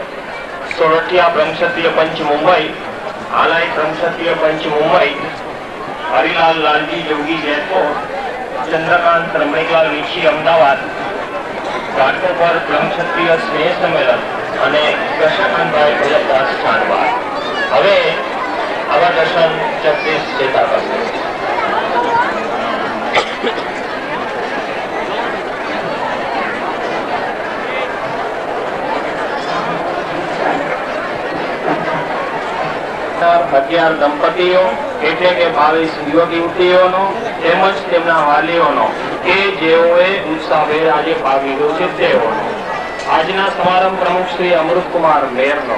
સોરઠિયા બ્રહ્મક્ષત્રિય પંચ મુંબઈ, આલાઈ બ્રહ્મક્ષત્રિય પંચ મુંબઈ, હરિલાલ લાલજી જોગી જેતપુર, ચંદ્રકાંત રમણીકલાલ વિછી અમદાવાદ, ઘાટકોપર બ્રહ્મક્ષત્રિય સ્નેહ સંમેલન અને કૃષ્ણકાંતભાઈ ભજનદાસ ચાંદવા. હવે આવા દર્શન જગદીશ ચેતા કરશે. દંપતીઓ એટલે કે 22 યુવતીઓનો તેમજ તેમના વાલીઓનો કે જેઓએ ઉત્સાહભેર આજે ભાગ લીધો છે તેઓનો, આજના સમારંભ પ્રમુખ શ્રી અમૃતકુમાર મેરનો,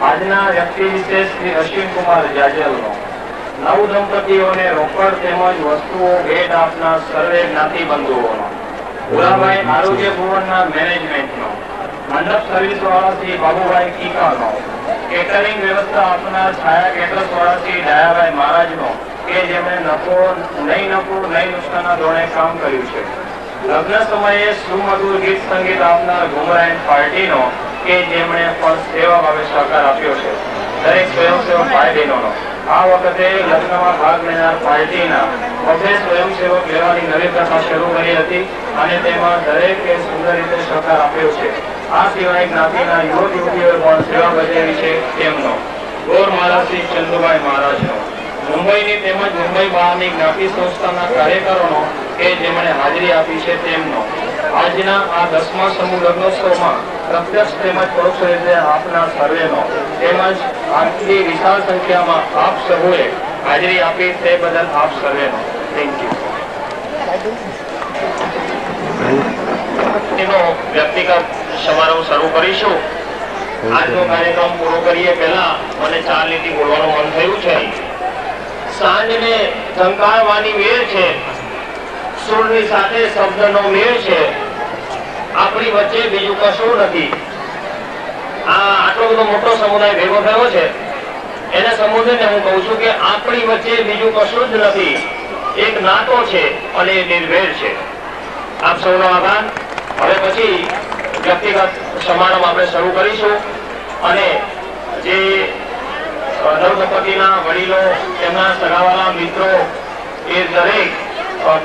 આજના વ્યક્તિ વિશેષ શ્રી અશ્વિનકુમાર જાજલનો, નવ દંપતીઓને રોકડ તેમજ વસ્તુઓ ભેટ આપનાર સર્વે જ્ઞાતિ બંધુઓનો, ભુલાભાઈ આરોગ્ય ભુવનના મેનેજમેન્ટનો, મંડપ સર્વિસ વાળા શ્રી બાબુભાઈ કીકાનો, કેટરિંગ વ્યવસ્થા આપનાર છાયા કેટરર્સ વાળા શ્રી દયાભાઈ મહારાજનો કે જેમણે નફો નહીં નુકસાનના ધોરણે કામ કર્યું છે, લગ્ન સમયે સુમધુર ગીત સંગીત આપનાર ઘુમરાયણ પાર્ટીનો કે જેમણે પણ સેવા ભાવે સહકાર આપ્યો છે, દરેક સ્વયંસેવક ભાઈ બહેનોનો, આ વખતે લગ્નમાં ભાગ લેનાર પાર્ટીના બધે સ્વયંસેવક લેવાની નવી પ્રથા શરૂ કરી હતી અને તેમાં દરેકે સુંદર રીતે સહકાર આપ્યો છે. આ સિવાય જ્ઞાતિના યુવક યુવતીઓએ પણ સેવા બજાવી છે તેમનો, ગોર મહારાજ શ્રી ચંદુભાઈ મહારાજનો, મુંબઈની તેમજ મુંબઈ બહારની જ્ઞાતિ સંસ્થાના કાર્યકરોનો કે જેમણે હાજરી આપી છે તેમનો, આજના આ 10મા સમૂહ લગ્નોત્સવમાં પ્રત્યક્ષ તેમજ પરોક્ષ રીતે આપના સર્વેનો તેમજ આટલી વિશાળ સંખ્યામાં આપ સૌએ હાજરી આપી તે બદલ આપ સર્વેનો થેન્ક યુ. એનો વ્યક્તિગત સમારોહ શરૂ કરીશું. આજનો કાર્યક્રમ પૂરો કરીએ પહેલા મને 4 લીટી બોલવાનું મન થયું છે. સાંજને ઝંકારવાની વેળ છે, સુરની સાથે શબ્દનો મેળ છે, આપણી વચ્ચે બીજું કશું નથી. આટલો બધો મોટો સમુદાય ભેગો થયો છે એને સંબોધીને હું કહું છું કે આપણી વચ્ચે બીજું કશું જ નથી, એક નાતો છે અને એ નિર્ભેર છે. આપ સૌનો આભાર. હવે પછી વ્યક્તિગત સમારંભ આપણે શરૂ કરીશું અને જે નવદંપતિના વડીલો, તેમના સગાવાલા મિત્રો એ દરેક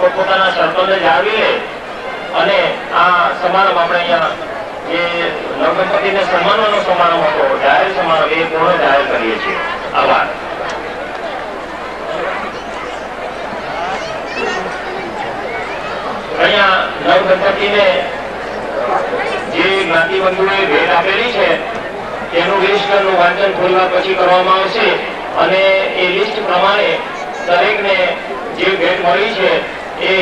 પોતપોતાના શરતોને જાળવી લે અને આ સમારંભ આપણે અહીંયા જે નવદંપતિને સન્માનવાનો સમારંભ હતો, જાહેર સમારંભ, એ પૂર્ણ જાહેર કરીએ છીએ. આભાર. અહીંયા નવદંપતિને જે જ્ઞાતિ બંધુએ ભેટ આપેલી છે તેનું લિસ્ટનું વાંચન થોડી વાર પછી કરવામાં આવશે અને એ લિસ્ટ પ્રમાણે દરેકને જે ભેટ મળી છે એ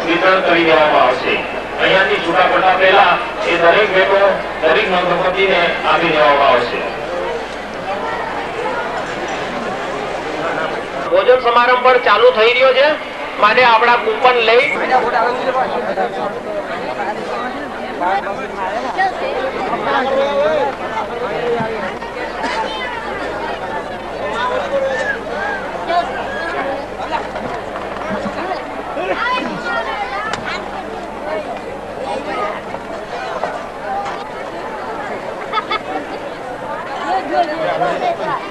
વિતરણ કરી દેવામાં આવશે. અહીંયાથી છૂટા પડતા પહેલા એ દરેક ભેટો દરેક નવદંપતિને આપી દેવામાં આવશે. ભોજન સમારંભ પણ ચાલુ થઈ રહ્યો છે, માટે આપણા કૂપન લઈ Good.